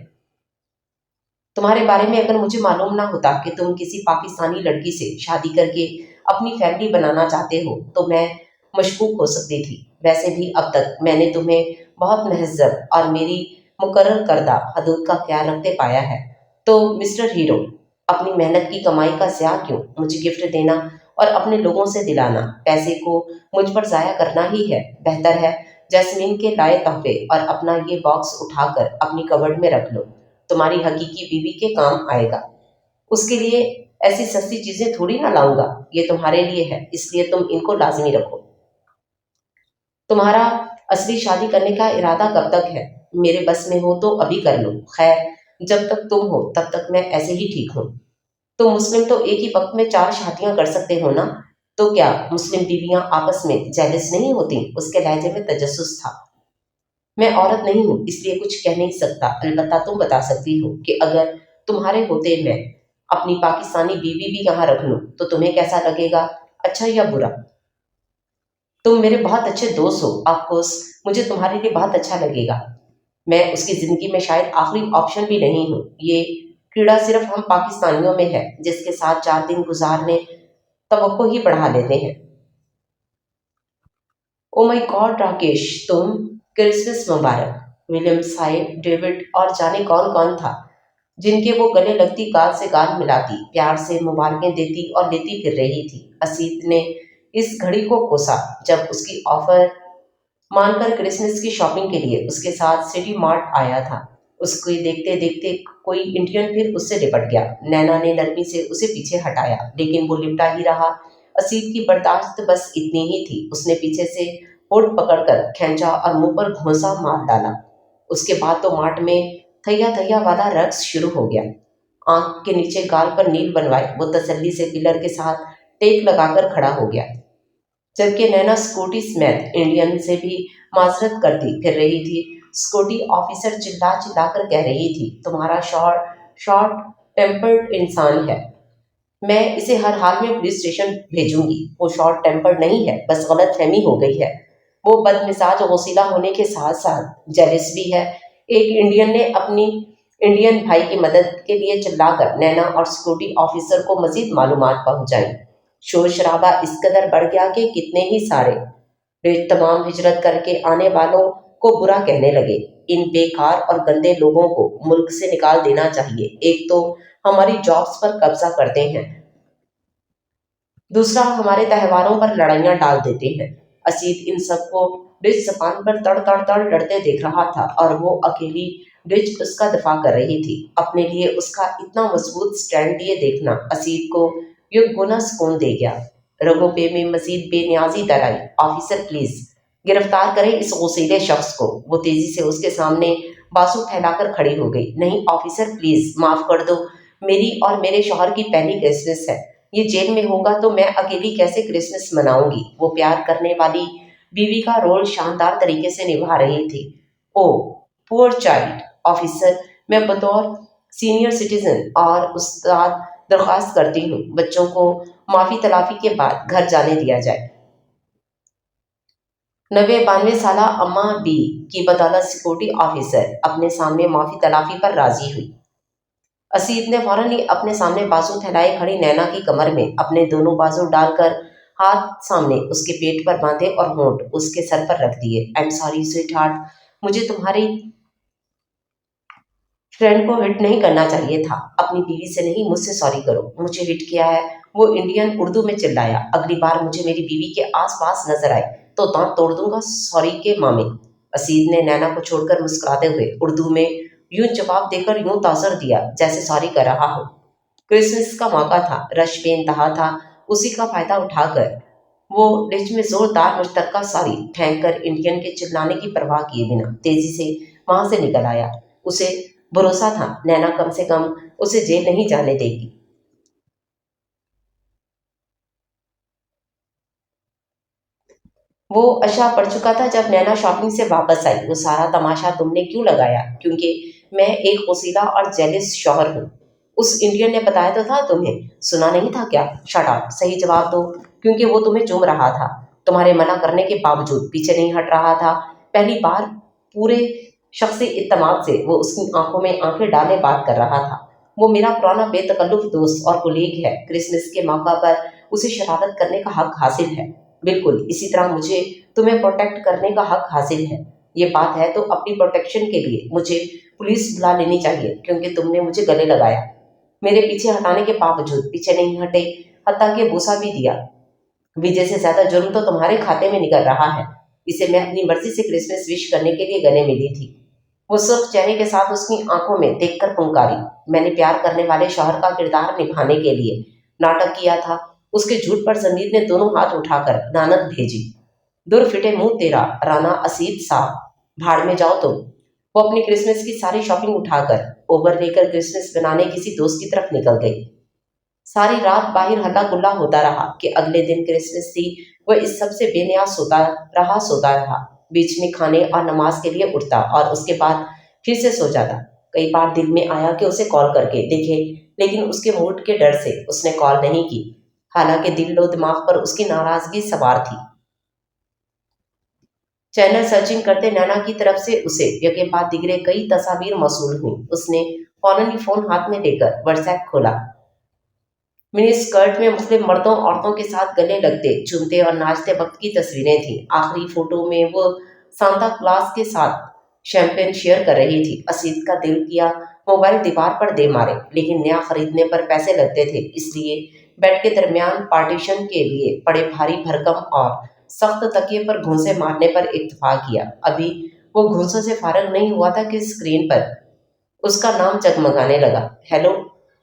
A: تمہارے بارے میں اگر مجھے معلوم نہ ہوتا کہ تم کسی پاکستانی لڑکی سے شادی کر کے اپنی فیملی بنانا چاہتے ہو تو میں مشکوک ہو سکتی تھی، ویسے بھی اب تک میں نے تمہیں بہت مہذب اور میری مقرر کردہ حدود کا خیال رکھتے پایا ہے۔ تو مسٹر ہیرو، اپنی محنت کی کمائی کا ضیاع کیوں؟ مجھے گفٹ دینا اور اپنے لوگوں سے دلانا پیسے کو مجھ پر ضائع کرنا ہی ہے۔ بہتر ہے جیسمین کے لائے تحفے اور اپنا یہ باکس اٹھا کر اپنی کبرڈ میں رکھ لو، تمہاری حقیقی بیوی کے کام آئے گا۔ اس کے لیے ایسی سستی چیزیں تھوڑی نہ لاؤں گا، یہ تمہارے لیے ہے، اس لیے تم ان کو لازمی رکھو۔ تمہارا اصلی شادی کرنے کا ارادہ کب تک ہے؟ میرے بس میں ہو تو ابھی کر لو، خیر جب تک تم ہو تب تک میں ایسے ہی ٹھیک ہوں۔ تو مسلم تو ایک ہی وقت میں 4 شادیاں کر سکتے ہو نا؟ تو کیا مسلم بیویاں آپس میں جیلس نہیں ہوتی؟ اس کے لہجے میں تجسس تھا۔ میں عورت نہیں ہوں اس لیے کچھ کہہ نہیں سکتا، البتہ تم بتا سکتی ہو کہ اگر تمہارے ہوتے میں اپنی پاکستانی بیوی بھی یہاں رکھ لوں تو تمہیں کیسا لگے گا، اچھا یا برا؟ تم میرے بہت اچھے دوست ہو، آف کورس مجھے تمہارے لیے بہت اچھا لگے گا۔ میں اس کی زندگی میں شاید آخری آپشن بھی نہیں ہوں۔ یہ کیڑا صرف ہم پاکستانیوں میں ہے جس کے ساتھ 4 دن گزارنے توقع ہی بڑھا لیتے ہیں۔ او مائی گاڈ راکیش، تم! کرسمس مبارک! ولیم صاحب، ڈیوڈ اور جانے کون کون تھا جن کے وہ گلے لگتی گال سے گال ملاتی، پیار سے مبارکیں دیتی اور لیتی پھر رہی تھی۔ اسید نے اس گھڑی کو کوسا جب اس کی آفر مان کر کرسمس کی شاپنگ کے لیے اس کے ساتھ سٹی مارٹ آیا تھا۔ اس کو دیکھتے دیکھتے کوئی انڈین پھر اس سے لپٹ گیا۔ نینا نے نرمی سے اسے پیچھے ہٹایا لیکن وہ لپٹا ہی رہا۔ اسید کی برداشت بس اتنی ہی تھی۔ اس نے پیچھے سے ہونٹ پکڑ کر کھینچا اور منہ پر گھونسا مار ڈالا۔ اس کے بعد تو مارٹ میں تھیا تھیا والا رقص شروع ہو گیا۔ آنکھ کے نیچے گال پر نیل بنوائے وہ تسلی سے پلر کے ساتھ ٹیک لگا کر کھڑا ہو گیا، جبکہ نینا سکوٹی سمیت انڈین سے بھی معذرت کرتی پھر رہی تھی۔ سکوٹی آفیسر چلا چلا کر کہہ رہی تھی، تمہارا شوہر شارٹ ٹیمپرڈ انسان ہے، میں اسے ہر حال میں پولیس اسٹیشن بھیجوں گی۔ وہ شارٹ ٹیمپرڈ نہیں ہے، بس غلط فہمی ہو گئی ہے۔ وہ بد مزاج و غصیلا ہونے کے ساتھ ساتھ جیلس بھی ہے۔ ایک انڈین نے اپنی انڈین بھائی کی مدد کے لیے چلا کر نینا اور سکوٹی آفیسر کو مزید معلومات پہنچائیں۔ شور شرابہ اس قدر بڑھ گیا کہ کتنے ہی سارے تمام ہجرت کر کے آنے والوں کو برا کہنے لگے۔ ان بیکار اور گندے لوگوں کو ملک سے نکال دینا چاہیے۔ ایک تو ہماری جابز پر قبضہ کرتے ہیں، دوسرا ہمارے تہواروں پر لڑائیاں ڈال دیتے ہیں۔ اسید ان سب کو ڈچ زبان پر تڑ تڑ تڑ لڑتے دیکھ رہا تھا اور وہ اکیلی ڈچ اس کا دفاع کر رہی تھی۔ اپنے لیے اس کا اتنا مضبوط سٹینڈ لیے دیکھنا اسید کو یک گنا سکون دے گیا۔ رگوں پہ میں مزید بے نیازی در آئی۔ آفیسر پلیز گرفتار کریں اس غصیلے شخص کو۔ وہ تیزی سے اس کے سامنے بازو پھیلا کر کھڑی ہو گئی۔ نہیں آفیسر پلیز معاف کر دو، میری اور میرے شوہر کی پہلی کرسمس ہے، یہ جیل میں ہوگا تو میں اکیلی کیسے کرسمس مناؤں گی؟ وہ پیار کرنے والی بیوی کا رول شاندار طریقے سے نبھا رہی تھی۔ او پور چائلڈ! آفیسر، میں بطور سینئر سٹیزن اور استاد درخواست کرتی ہوں بچوں کو معافی تلافی کے بعد گھر جانے دیا جائے۔ 90-92 سالہ اماں بی کی بدولت سیکورٹی آفیسر اپنے سامنے معافی تلافی پر راضی ہوئی۔ اسید نے فوراً ہی اپنے سامنے بازو پھیلائے کھڑی نینا کی کمر میں اپنے دونوں بازو ڈال کر ہاتھ سامنے اس کے پیٹ پر باندھے اور ہونٹ اس کے سر پر رکھ دیے۔ I am sorry sweetheart, مجھے تمہاری فرینڈ کو ہٹ نہیں کرنا چاہیے تھا۔ اپنی بیوی سے نہیں، مجھ سے سوری کرو، مجھے ہٹ کیا ہے۔ وہ انڈین اردو میں چلایا۔ اگلی بار مجھے میری بیوی کے آس پاس نظر آئے تو دانت توڑ دوں گا، سوری کے مامے۔ اسید نے نینا کو چھوڑ کر مسکراتے ہوئے اردو میں یوں جواب دے کر یوں تاثر دیا جیسے سوری کر رہا ہو۔ کرسمس کا موقع تھا، رش بے انتہا تھا، اسی کا فائدہ اٹھا کر وہ ڈچ میں زوردار مشترکہ سوری پھینک کر انڈین کے چلانے کی پرواہ کیے بنا تیزی سے وہاں سے نکل آیا۔ اسے بھروسہ تھا نینا کم سے کم اسے جیل نہیں جانے دے گی۔ وہ عشاء پڑ چکا تھا جب نینا شاپنگ سے واپس آئی۔ وہ سارا تماشا تم نے کیوں لگایا؟ کیونکہ میں ایک غصیلا اور جیلس شوہر ہوں۔ اس انڈین نے بتایا تو تھا تمہیں، سنا نہیں تھا کیا؟ شٹ اپ، صحیح جواب دو۔ کیونکہ وہ تمہیں چوم رہا تھا، تمہارے منع کرنے کے باوجود پیچھے نہیں ہٹ رہا تھا۔ پہلی بار پورے شخصی اعتماد سے وہ اس کی آنکھوں میں آنکھیں ڈالے بات کر رہا تھا۔ وہ میرا پرانا بے تکلف دوست اور کولیگ ہے۔ کرسمس کے موقع پر उसे शरारत करने का हक हासिल है। बिल्कुल इसी तरह मुझे तुम्हें प्रोटेक्ट करने का हक हासिल है। ये बात है तो अपनी प्रोटेक्शन के लिए मुझे पुलिस बुला लेनी चाहिए, क्योंकि तुमने मुझे गले लगाया। मेरे पीछे हटाने के बावजूद पीछे नहीं हटे, हत्या के बोसा भी दिया। विजय से ज्यादा जुर्म तो तुम्हारे खाते में निकल रहा है। इसे मैं अपनी मर्जी से क्रिसमस विश करने के लिए गले मिली थी। वो सुर्ख चेहरे के साथ उसकी आंखों में देखकर पुंकारी। मैंने प्यार करने वाले शौहर का किरदार निभाने के लिए नाटक किया था। उसके झूठ पर जमीर ने दोनों हाथ उठाकर लानत भेजी। दूर फिटे मुंह तेरा, राना असीद साहब, भाड़ में जाओ तुम। वो अपनी क्रिसमस की सारी शॉपिंग उठाकर ओवर लेकर क्रिसमस बनाने किसी दोस्त की तरफ निकल गई। सारी रात बाहर हल्ला गुल्ला होता रहा कि अगले दिन क्रिसमस थी। वह इस सब से बेनियाज सोता रहा। बीच में खाने और नमाज के लिए उठता और उसके बाद फिर से सो जाता। कई बार दिल में आया कि उसे कॉल करके देखे, लेकिन उसके मूड के डर से उसने कॉल नहीं की। हालांकि दिलो दिमाग पर उसकी नाराजगी सवार थी। चैनल सर्चिंग करते नैना की तरफ से उसे यके बाद दिगरे कई तस्वीर मौसूल हुई। उसने फौरन ही फोन हाथ में लेकर व्हाट्सएप खोला। मिनी स्कर्ट में मुख्तलिफ मर्दों औरतों के साथ गले लगते, झूमते और नाचते वक्त की तस्वीरें थी। आखिरी फोटो में वो सांता क्लॉज के साथ शैंपेन शेयर कर रही थी। असीद का दिल किया मोबाइल दीवार पर दे मारे, लेकिन नया खरीदने पर पैसे लगते थे, इसलिए बेड के दरमियान पार्टीशन के लिए पड़े भारी भरकम और सख्त तकिए पर घूंसे मारने पर इत्तेफाक किया। अभी वो घूंसों से फारग नहीं हुआ था कि स्क्रीन पर उसका नाम जगमगाने लगा। हेलो,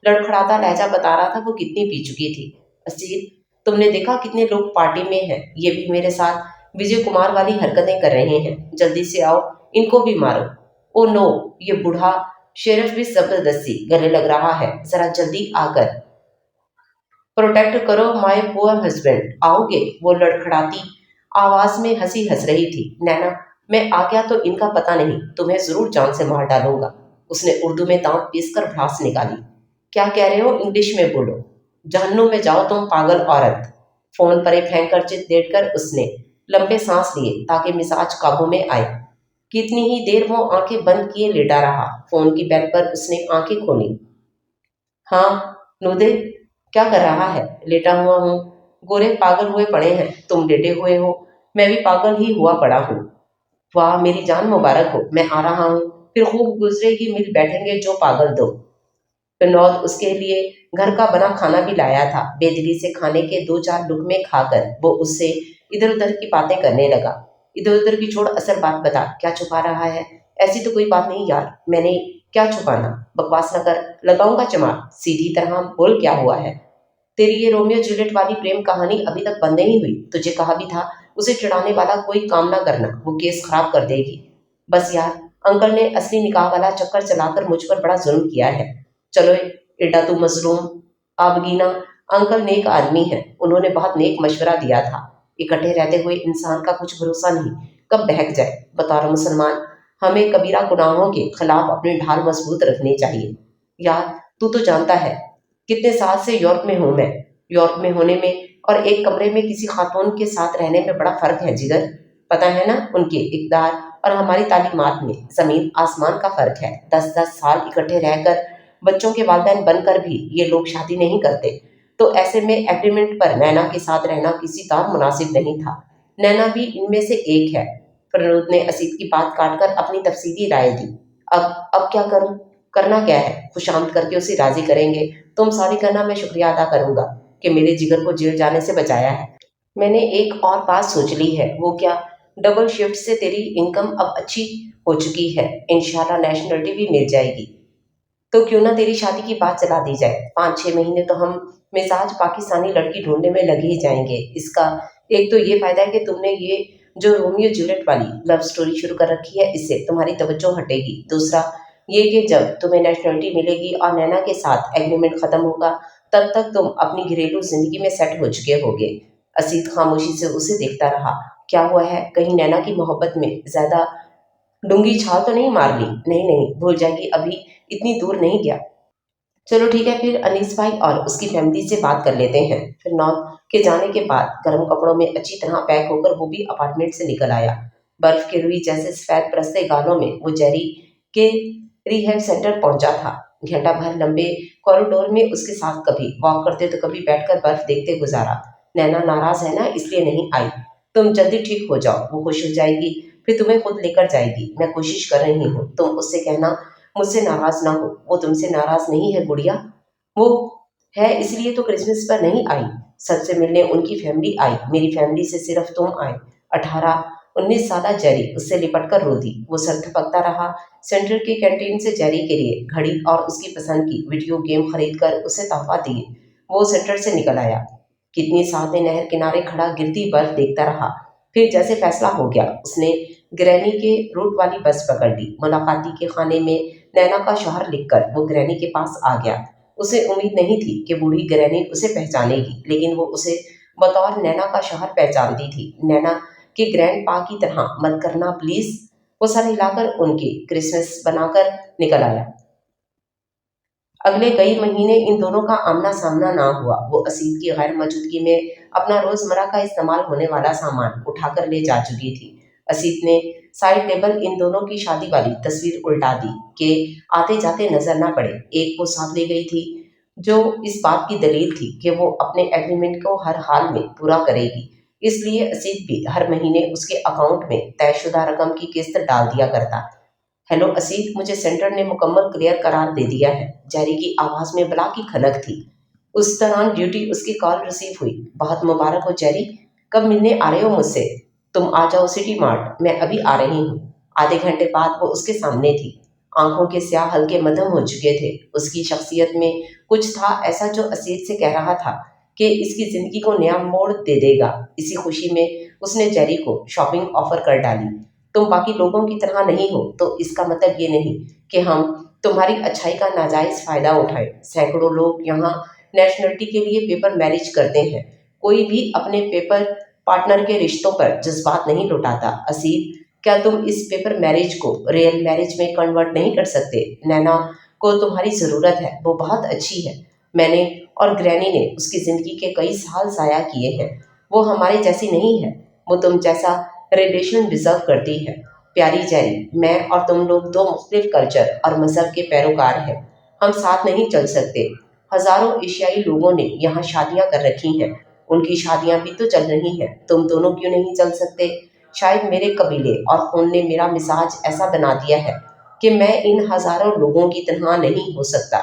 A: लड़खड़ाता लहजा बता रहा था वो कितनी पी चुकी थी। असीर, तुमने देखा कितने लोग पार्टी में हैं? ये भी मेरे साथ विजय कुमार वाली हरकतें कर रहे हैं। जल्दी से आओ, इनको भी मारो। ओ नो, ये बूढ़ा शेरफ भी जबरदस्ती गले लग रहा है। जरा जल्दी आकर प्रोटेक्ट करो माय पुअर हस्बैंड। आओगे? वो लड़खड़ाती आवाज में हंसी हंस रही थी। नैना, मैं आ गया तो इनका पता नहीं, तुम्हें जरूर जान से मार डालूंगा। उसने उर्दू में दांत पीसकर भड़ास निकाली। क्या कह रहे हो? इंग्लिश में बोलो। जहन्नुम में जाओ तुम पागल औरत। फोन पर एक हैंकर चित देकर उसने लंबे सांस लिए ताकि मिजाज काबू में आए। कितनी ही देर वो आंखें बंद किए लेटा रहा। फोन की बेल पर उसने आंखें खोली। हाँ नूदे, क्या कर रहा है? लेटा हुआ हूँ। गोरे पागल हुए पड़े हैं, तुम लेटे हुए हो। मैं भी पागल ही हुआ पड़ा हूँ। वाह, मेरी जान मुबारक हो। मैं आ रहा हूँ, फिर खूब गुजरेगी, मिल बैठेंगे जो पागल दो। विनोद उसके लिए घर का बना खाना भी लाया था। बेदिली से खाने के 2-4 लुकमे खाकर वो उससे इधर उधर की बातें करने लगा। इधर उधर की छोड़, असल बात बता, क्या छुपा रहा है? ऐसी तो कोई बात नहीं यार, मैंने क्या छुपाना। बकवास न कर, लगाऊंगा चमार। सीधी तरह बोल, क्या हुआ है? तेरी ये रोमियो जूलियट वाली प्रेम कहानी अभी तक बंद नहीं हुई। तुझे कहा भी था उसे चिढ़ाने वाला कोई काम ना करना, वो केस खराब कर देगी। बस यार, अंकल ने असली निकाह वाला चक्कर चलाकर मुझ पर बड़ा जुल्म किया है। चलो एडा तू मजलूम। आबगीना, अंकल नेक आदमी है, उन्होंने बहुत नेक मशवरा दिया था। इकट्ठे रहते हुए इंसान का कुछ भरोसा नहीं, कब बहक जाए। बतौर मुसलमान हमें कबीरा गुनाहों के खिलाफ अपनी ढाल मजबूत रखनी चाहिए। यार, तू तो जानता है कितने साल से यूरोप में हूं मैं। यूरोप में होने में और एक कमरे में किसी खातून के साथ रहने में बड़ा फर्क है जिगर। पता है ना, उनके इकदार और हमारी तालीमात में जमीन आसमान का फर्क है। 10-10 साल इकट्ठे रहकर बच्चों के वालिदैन बनकर भी ये लोग शादी नहीं करते। तो ऐसे में एग्रीमेंट पर नैना के साथ रहना किसी तरह मुनासिब नहीं था। नैना भी इनमें से एक है। फरनूद ने असीद की बात काटकर अपनी तफसीली राय दी। अब क्या करूं? करना क्या है, खुशामद करके उसे राजी करेंगे। तुम सॉरी करना, मैं शुक्रिया अदा करूंगा कि मेरे जिगर को जेल जाने से बचाया है। मैंने एक और बात सोच ली है। वो क्या? डबल शिफ्ट से तेरी इनकम अब अच्छी हो चुकी है, इंशाल्लाह नेशनलिटी भी मिल जाएगी। तो क्यों ना तेरी शादी की बात चला दी जाए। 5-6 महीने तो हम मिजाज पाकिस्तानी लड़की ढूंढने में लग ही जाएंगे। इसका एक तो ये फायदा है कि तुमने ये जो रोमियो जूलियट वाली लव स्टोरी शुरू कर रखी है, इससे तुम्हारी तवज्जो हटेगी। दूसरा ये कि जब तुम्हें नेशनलिटी मिलेगी और नैना के साथ एग्रीमेंट खत्म होगा, तब तक तुम अपनी घरेलू जिंदगी में सेट हो चुके होगे। असीद खामोशी से उसे देखता रहा। क्या हुआ है? कहीं नैना की मोहब्बत में ज्यादा डूंगी छाल तो नहीं मार ली? नहीं नहीं, भूल जाएगी, अभी इतनी दूर नहीं गया। चलो ठीक है, फिर अनीस भाई और उसकी फैमिली से बात कर लेते हैं। फिर नौत के जाने के बाद गर्म कपड़ों में अच्छी तरह पैक होकर वो भी अपार्टमेंट से निकल आया। बर्फ के रुई जैसे सफेद परस्ते गालों में वो जेरी के रिहैब सेंटर पहुंचा था। घंटा भर लंबे कॉरिडोर में उसके साथ कभी वॉक करते तो कभी बैठकर बर्फ देखते गुजारा। नैना नाराज है ना, इसलिए नहीं आई। तुम जल्दी ठीक हो जाओ, वो खुश हो जाएगी, फिर तुम्हें खुद लेकर जाएगी। मैं कोशिश कर रही हूँ, तुम उससे कहना मुझसे नाराज ना हो। वो तुमसे नाराज नहीं है गुड़िया। वो है इसलिए तो क्रिसमस पर नहीं आई। सबसे मिलने उनकी फैमिली आई, मेरी फैमिली से सिर्फ तुम आए। 18-19 साल जेरी उससे लिपट कर रो दी। वो सर थपकता रहा। सेंटर की कैंटीन से जेरी के लिए घड़ी और उसकी पसंद की वीडियो गेम खरीद कर उसे तोहफा दिए। वो सेंटर से निकल आया। कितनी सादें नहर किनारे खड़ा गिरती बर्फ देखता रहा। फिर जैसे फैसला हो गया, उसने ग्रैनी के रूट वाली बस पकड़ ली। मुलाकाती के खाने में नैना का शौहर लिखकर वो ग्रैनी के पास आ गया। उसे उम्मीद नहीं थी कि बूढ़ी ग्रैनी उसे पहचानेगी, लेकिन वो उसे बतौर नैना का शौहर पहचानती थी। नैना के ग्रैंड पा की तरह मत करना प्लीज। वो सर हिलाकर उनकी क्रिसमस बनाकर निकल आया। अगले कई महीने इन दोनों का आमना सामना ना हुआ। वो असीद की गैर मौजूदगी में अपना रोजमर्रा का इस्तेमाल होने वाला सामान उठाकर ले जा चुकी थी। असीद ने साइड टेबल इन दोनों की शादी वाली तस्वीर उल्टा दी कि आते जाते नजर ना पड़े। एक वो साथ ले गई थी जो इस बात की दलील थी कि वो अपने एग्रीमेंट को हर हाल में पूरा करेगी। इसलिए असीद भी हर महीने उसके अकाउंट में तयशुदा रकम की किस्त डाल दिया करता। हेलो असीद, मुझे सेंटर ने मुकम्मल क्लियर करार दे दिया है। जैरी की आवाज में बला की खनक थी। उस दौरान ड्यूटी उसकी कॉल रिसीव हुई। बहुत मुबारक हो जेरी, कब मिलने आ रहे हो मुझसे? तुम आ जाओ सिटी मार्ट, मैं अभी आ रही हूँ। आधे घंटे बाद वो उसके सामने थी। आंखों के स्याह हल्के मध्यम हो चुके थे। उसकी शख्सियत में कुछ था ऐसा जो असीद से कह रहा था कि इसकी जिंदगी को नया मोड़ दे देगा। इसी खुशी में उसने जेरी को शॉपिंग ऑफर कर डाली। तुम बाकी लोगों की तरह नहीं हो, तो इसका मतलब ये नहीं कि हम तुम्हारी अच्छाई का नाजायज फायदा उठाएं। सैकड़ों लोग यहाँ नेशनलिटी के लिए पेपर मैरिज करते हैं। कोई भी अपने पेपर पार्टनर के रिश्तों पर जज्बात नहीं लुटाता। असीर, क्या तुम इस पेपर मैरिज को रियल मैरिज में कन्वर्ट नहीं कर सकते? नैना को तुम्हारी ज़रूरत है, वो बहुत अच्छी है। मैंने और ग्रैनी ने उसकी ज़िंदगी के कई साल ज़ाया किए हैं। वो हमारे जैसी नहीं है, वो तुम जैसा रिलेशन डिजर्व करती है। प्यारी जेरी, मैं और तुम लोग दो मुख्तलिफ कल्चर और मजहब के पैरोकार हैं। हम साथ नहीं चल सकते। हजारों एशियाई लोगों ने यहाँ शादियाँ कर रखी हैं। उनकी शादियाँ भी तो चल रही हैं, तुम दोनों क्यों नहीं चल सकते? शायद मेरे कबीले और खून ने मेरा मिजाज ऐसा बना दिया है कि मैं इन हजारों लोगों की तरह नहीं हो सकता।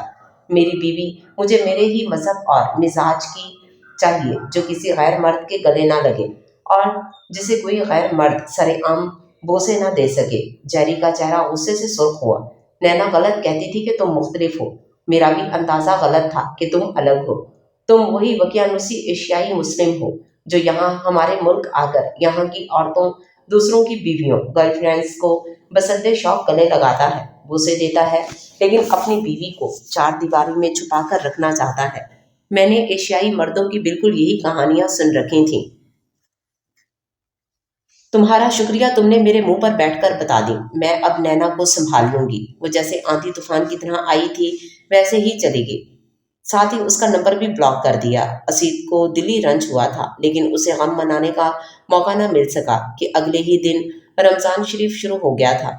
A: मेरी बीवी मुझे मेरे ही मजहब और मिजाज की चाहिए, जो किसी गैर मर्द के गले ना लगे और जिसे कोई गैर मर्द सरेआम बोसे ना दे सके। जेरी का चेहरा गुस्से से सुर्ख हुआ। नैना गलत कहती थी कि तुम मुख्तलिफ हो। मेरा भी अंदाजा गलत था कि तुम अलग हो। तुम वही वकियानुसी एशियाई मुस्लिम हो जो यहाँ हमारे मुल्क आकर यहाँ की औरतों, दूसरों की बीवियों, गर्लफ्रेंड्स को बसंते शौक गले लगाता है, बोसे देता है, लेकिन अपनी बीवी को चार दीवारी में छुपा कर रखना चाहता है। मैंने एशियाई मर्दों की बिल्कुल यही कहानियां सुन रखी थीं। तुम्हारा शुक्रिया, तुमने मेरे मुंह पर बैठकर बता दी। मैं अब नैना को संभाल लूंगी। वो जैसे आंधी तूफान की तरह आई थी वैसे ही चली गई। साथ ही उसका नंबर भी ब्लॉक कर दिया। असीद को दिली रंज हुआ था, लेकिन उसे गम मनाने का मौका न मिल सका कि अगले ही दिन रमजान शरीफ शुरू हो गया था।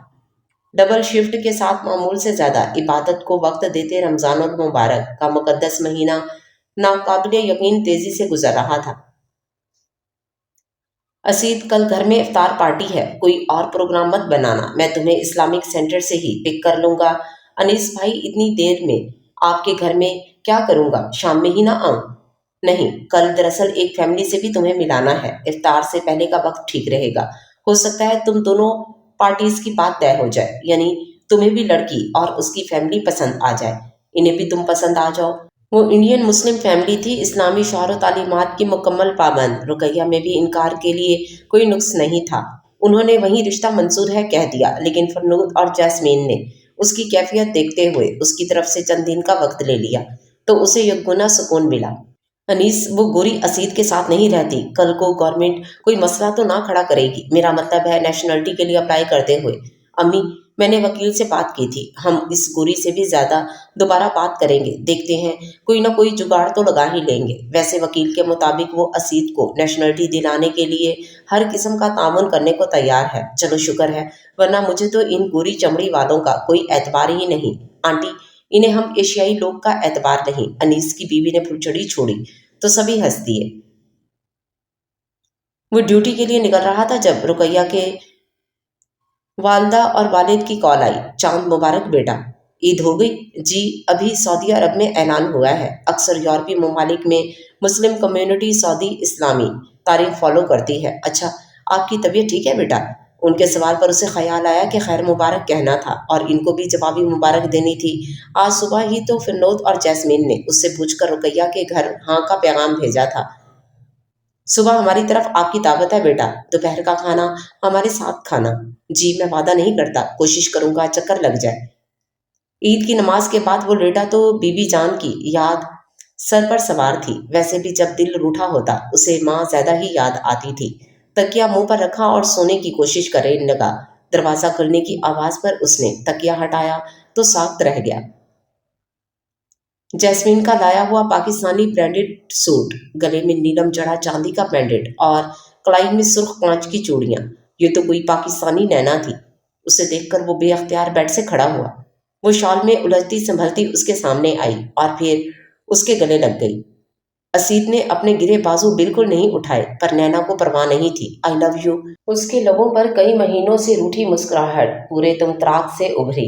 A: डबल शिफ्ट के साथ मामूल से ज्यादा इबादत को वक्त देते रमजान और मुबारक का मुकद्दस महीना नाकाबिले यकीन तेजी से गुजर रहा था। असीद, कल घर में इफ्तार पार्टी है, कोई और प्रोग्राम मत बनाना। मैं तुम्हें इस्लामिक सेंटर से ही पिक कर लूंगा। अनीस भाई, इतनी देर में आपके घर में क्या करूंगा? शाम में ही ना आऊं? नहीं, कल दरअसल एक फैमिली से भी तुम्हें मिलाना है। इफ्तार से पहले का वक्त ठीक रहेगा। हो सकता है तुम दोनों पार्टीज की बात तय हो जाए, यानी तुम्हें भी लड़की और उसकी फैमिली पसंद आ जाए, इन्हें भी तुम पसंद आ जाओ। वो इंडियन मुस्लिम फैमिली थी, इस्लामी शौहर तालीमात की मुकम्मल पाबंद। रुकैया में भी इनकार के लिए कोई नुक्स नहीं था। उन्होंने वही रिश्ता मंसूर है कह दिया, लेकिन फरनूद और जैस्मीन ने उसकी कैफियत देखते हुए उसकी तरफ से चंद दिन का वक्त ले लिया, तो उसे यकगुना सुकून मिला। अनीस, वो गोरी असीद के साथ नहीं रहती। कल को गवर्नमेंट कोई मसला तो ना खड़ा करेगी? मेरा मतलब है नेशनलिटी के लिए अप्लाई करते हुए। अम्मी, मैंने वकील से बात की थी, हम इस गोरी से भी ज़्यादा दोबारा बात करेंगे। देखते हैं, कोई ना कोई जुगाड़ तो लगा ही लेंगे। वैसे वकील के मुताबिक वो असीद को नेशनलिटी दिलाने के लिए हर किस्म का तामुन करने को तैयार है। चलो शुक्र है, वरना मुझे तो इन गोरी चमड़ी वालों का कोई एतबार ही नहीं। आंटी, इन्हें हम एशियाई लोग का एतबार नहीं। अनीस की बीवी ने फुलझड़ी छोड़ी तो सभी हंस दिए। वो ड्यूटी के लिए निकल रहा था जब रुकैया के वालदा और वालिद की कॉल आई। चांद मुबारक बेटा, ईद हो गई? जी, अभी सऊदी अरब में ऐलान हुआ है। अक्सर यूरोपीय ममालिक में मुस्लिम कम्युनिटी सऊदी इस्लामी तारीख फॉलो करती है। अच्छा, आपकी तबीयत ठीक है बेटा? उनके सवाल पर उसे ख्याल आया कि खैर मुबारक कहना था और इनको भी जवाबी मुबारक देनी थी। आज सुबह ही तो फिरनोद और जैस्मीन ने उससे पूछकर रुकैया के घर हाँ का पैगाम भेजा था। सुबह हमारी तरफ आपकी दावत है बेटा, दोपहर का खाना हमारे साथ खाना। जी, मैं वादा नहीं करता, कोशिश करूंगा चक्कर लग जाए। ईद की नमाज के बाद वो लेटा तो बीबी जान की याद सर पर सवार थी। वैसे भी जब दिल रूठा होता उसे माँ ज्यादा ही याद आती थी। तकिया मुंह पर रखा और सोने की कोशिश करने लगा। दरवाजा खुलने की आवाज पर उसने तकिया हटाया तो साख्त रह गया। जैस्मीन का लाया हुआ पाकिस्तानी ब्रांडेड सूट, गले में नीलम जड़ा चांदी का पेंडेंट और कलाई में सुर्ख कांच की चूड़ियां। ये तो कोई पाकिस्तानी नैना थी। उसे देखकर वो बेअख्तियार बेड से खड़ा हुआ। वो शॉल में उलझती संभलती उसके सामने आई और फिर उसके गले लग गई। असीद ने अपने गिरे बाजू बिल्कुल नहीं उठाए, पर नैना को परवाह नहीं थी। I love you. उसके लबों पर कई महीनों से रूठी मुस्कुराहट पूरे तुमतराक से उभरी।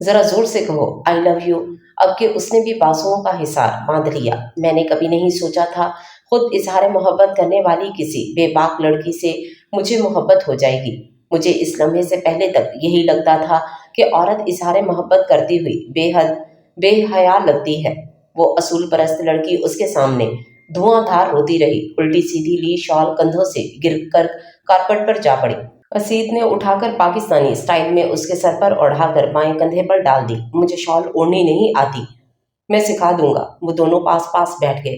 A: जरा जोर से कहो आई लव यू। अब कि उसने भी बाजुओं का हिसार बांध लिया। मैंने कभी नहीं सोचा था खुद इजहार मोहब्बत करने वाली किसी बेबाक लड़की से मुझे मोहब्बत हो जाएगी। मुझे इस लम्हे से पहले तक यही लगता था कि औरत इजहार मोहब्बत करती हुई बेहद बेहया लगती है। वो असूल परस्त लड़की उसके सामने धुआंधार रोती रही। उल्टी सीधी ली शॉल कंधों से गिरकर कारपेट पर जा पड़ी। असीद ने उठाकर पाकिस्तानी स्टाइल में उसके सर पर ओढ़ाकर बाएं कंधे पर डाल दी। मुझे शॉल ओढ़नी नहीं आती, मैं सिखा दूंगा। वो दोनों पास पास बैठ गए।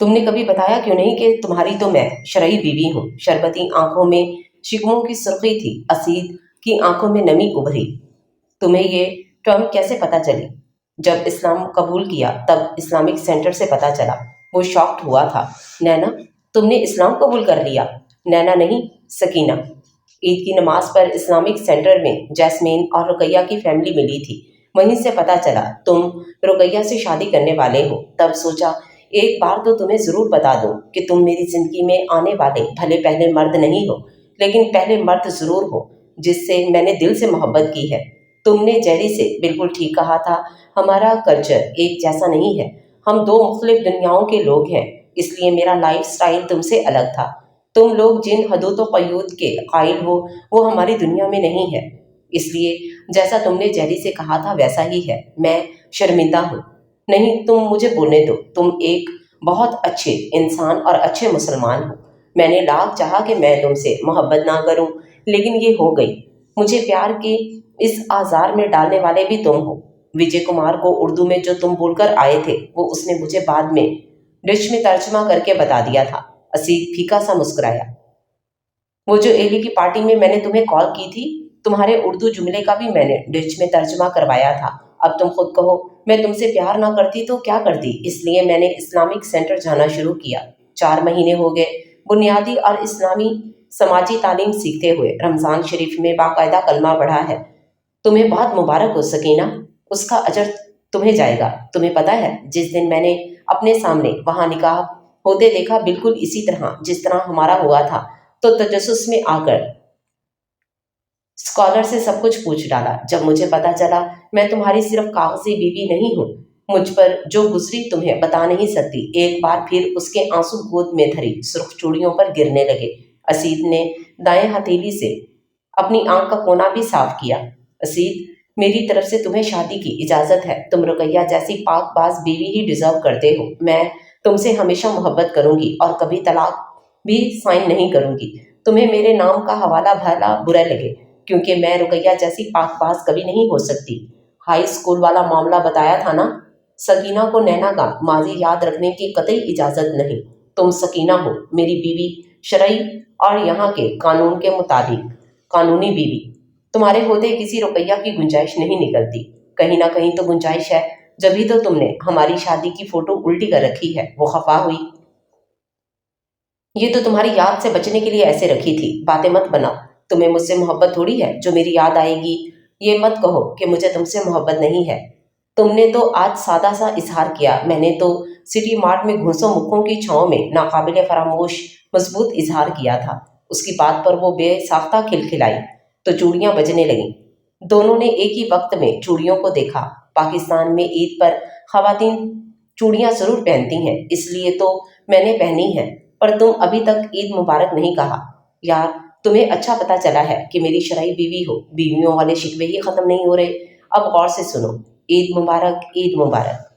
A: तुमने कभी बताया क्यों नहीं कि तुम्हारी तो मैं शरई बीवी हूँ। शरबती आंखों में शिकमों की सुर्खी थी। असीद की आंखों में नमी उभरी। तुम्हें ये टर्म कैसे पता चली? जब इस्लाम कबूल किया तब इस्लामिक सेंटर से पता चला। वो शॉक्ड हुआ था। नैना, तुमने इस्लाम कबूल कर लिया? नैना नहीं, सकीना। ईद की नमाज पर इस्लामिक सेंटर में जैस्मीन और रुकैया की फैमिली मिली थी। वहीं से पता चला तुम रुकैया से शादी करने वाले हो। तब सोचा एक बार तो तुम्हें जरूर बता दूं कि तुम मेरी जिंदगी में आने वाले भले पहले मर्द नहीं हो, लेकिन पहले मर्द जरूर हो जिससे मैंने दिल से मोहब्बत की है। तुमने जेरी से बिल्कुल ठीक कहा था। हमारा कल्चर एक जैसा नहीं है। हम दो मुख्तलिफ दुनियाओं के लोग हैं, इसलिए मेरा लाइफ स्टाइल तुमसे अलग था। तुम लोग जिन हदूद व क़यूद के कायल हो वो हमारी दुनिया में नहीं है। इसलिए जैसा तुमने जेरी से कहा था वैसा ही है। मैं शर्मिंदा हूँ। नहीं, तुम मुझे बोलने दो। तुम एक बहुत अच्छे इंसान और अच्छे मुसलमान हो। मैंने लाख चाहा कि मैं तुमसे मोहब्बत ना करूं, लेकिन ये हो गई। मुझे प्यार के इस आजार में डालने वाले भी तुम हो। विजय कुमार को उर्दू में जो तुम बोलकर आए थे वो उसने मुझे बाद में डिश में तर्जमा करके बता दिया था। असीद फीका सा मुस्कुराया। वो जो एली की पार्टी में मैंने तुम्हें कॉल की थी, तुम्हारे उर्दू जुमले का भी मैंने डिच में तर्जमा करवाया था। अब तुम खुद कहो, मैं तुमसे प्यार ना करती तो क्या करती? इसलिए मैंने इस्लामिक सेंटर जाना शुरू किया। 4 महीने हो गए। बुनियादी और इस्लामी समाजी तालीम सीखते हुए रमज़ान शरीफ में बाकायदा कलमा पढ़ा है। तुम्हें बहुत मुबारक हो सकीना। उसका अजर तुम्हें जाएगा। तुम्हें पता है जिस दिन मैंने अपने सामने वहां निकाह होते देखा, बिल्कुल इसी तरह जिस तरह हमारा हुआ था, तो तजस्सुस में आकर स्कॉलर से सब कुछ पूछ डाला। जब मुझे पता चला मैं तुम्हारी सिर्फ कागजी बीवी नहीं हूँ, मुझ पर जो गुजरी तुम्हें बता नहीं सकती। एक बार फिर उसके आंसू गोद में धरी सुर्ख चूड़ियों पर गिरने लगे। असीद ने दाएं हथेली से अपनी आंख का कोना भी साफ किया। असीद, मेरी तरफ से तुम्हें शादी की इजाजत है। तुम रुकैया जैसी पाकबाज बीवी ही डिजर्व करते हो। मैं तुमसे हमेशा मोहब्बत करूंगी और कभी तलाक भी साइन नहीं करूंगी। तुम्हें मेरे नाम का हवाला भला बुरा लगे, क्योंकि मैं रुकैया जैसी पाकबाज कभी नहीं हो सकती। हाई स्कूल वाला मामला बताया था ना? सकीना को नैना का माजी याद रखने की कतई इजाजत नहीं। तुम सकीना हो मेरी बीवी, शरई और यहाँ के कानून के मुताबिक कानूनी बीवी। तुम्हारे होते किसी रुपया की गुंजाइश नहीं निकलती। कहीं ना कहीं तो गुंजाइश है, जभी तो तुमने हमारी शादी की फोटो उल्टी कर रखी है। वो खफा हुई। ये तो तुम्हारी याद से बचने के लिए ऐसे रखी थी। बातें मत बनाओ। तुम्हें मुझसे मोहब्बत थोड़ी है जो मेरी याद आएगी। ये मत कहो कि मुझे तुमसे मोहब्बत नहीं है। تم نے تو آج سادہ سا اظہار کیا، میں نے تو سٹی مارٹ میں گھسوں مکھوں کی چھاؤں میں ناقابل فراموش مضبوط اظہار کیا تھا۔ اس کی بات پر وہ بے ساختہ کھلکھلائی تو چوڑیاں بجنے لگیں۔ دونوں نے ایک ہی وقت میں چوڑیوں کو دیکھا۔ پاکستان میں عید پر خواتین چوڑیاں ضرور پہنتی ہیں، اس لیے تو میں نے پہنی ہے، پر تم ابھی تک عید مبارک نہیں کہا۔ یار، تمہیں اچھا پتا چلا ہے کہ میری شرعی بیوی ہو، بیویوں والے شکوے ہی ختم نہیں ہو رہے۔ اب غور سے سنو، عید مبارک، عید مبارک۔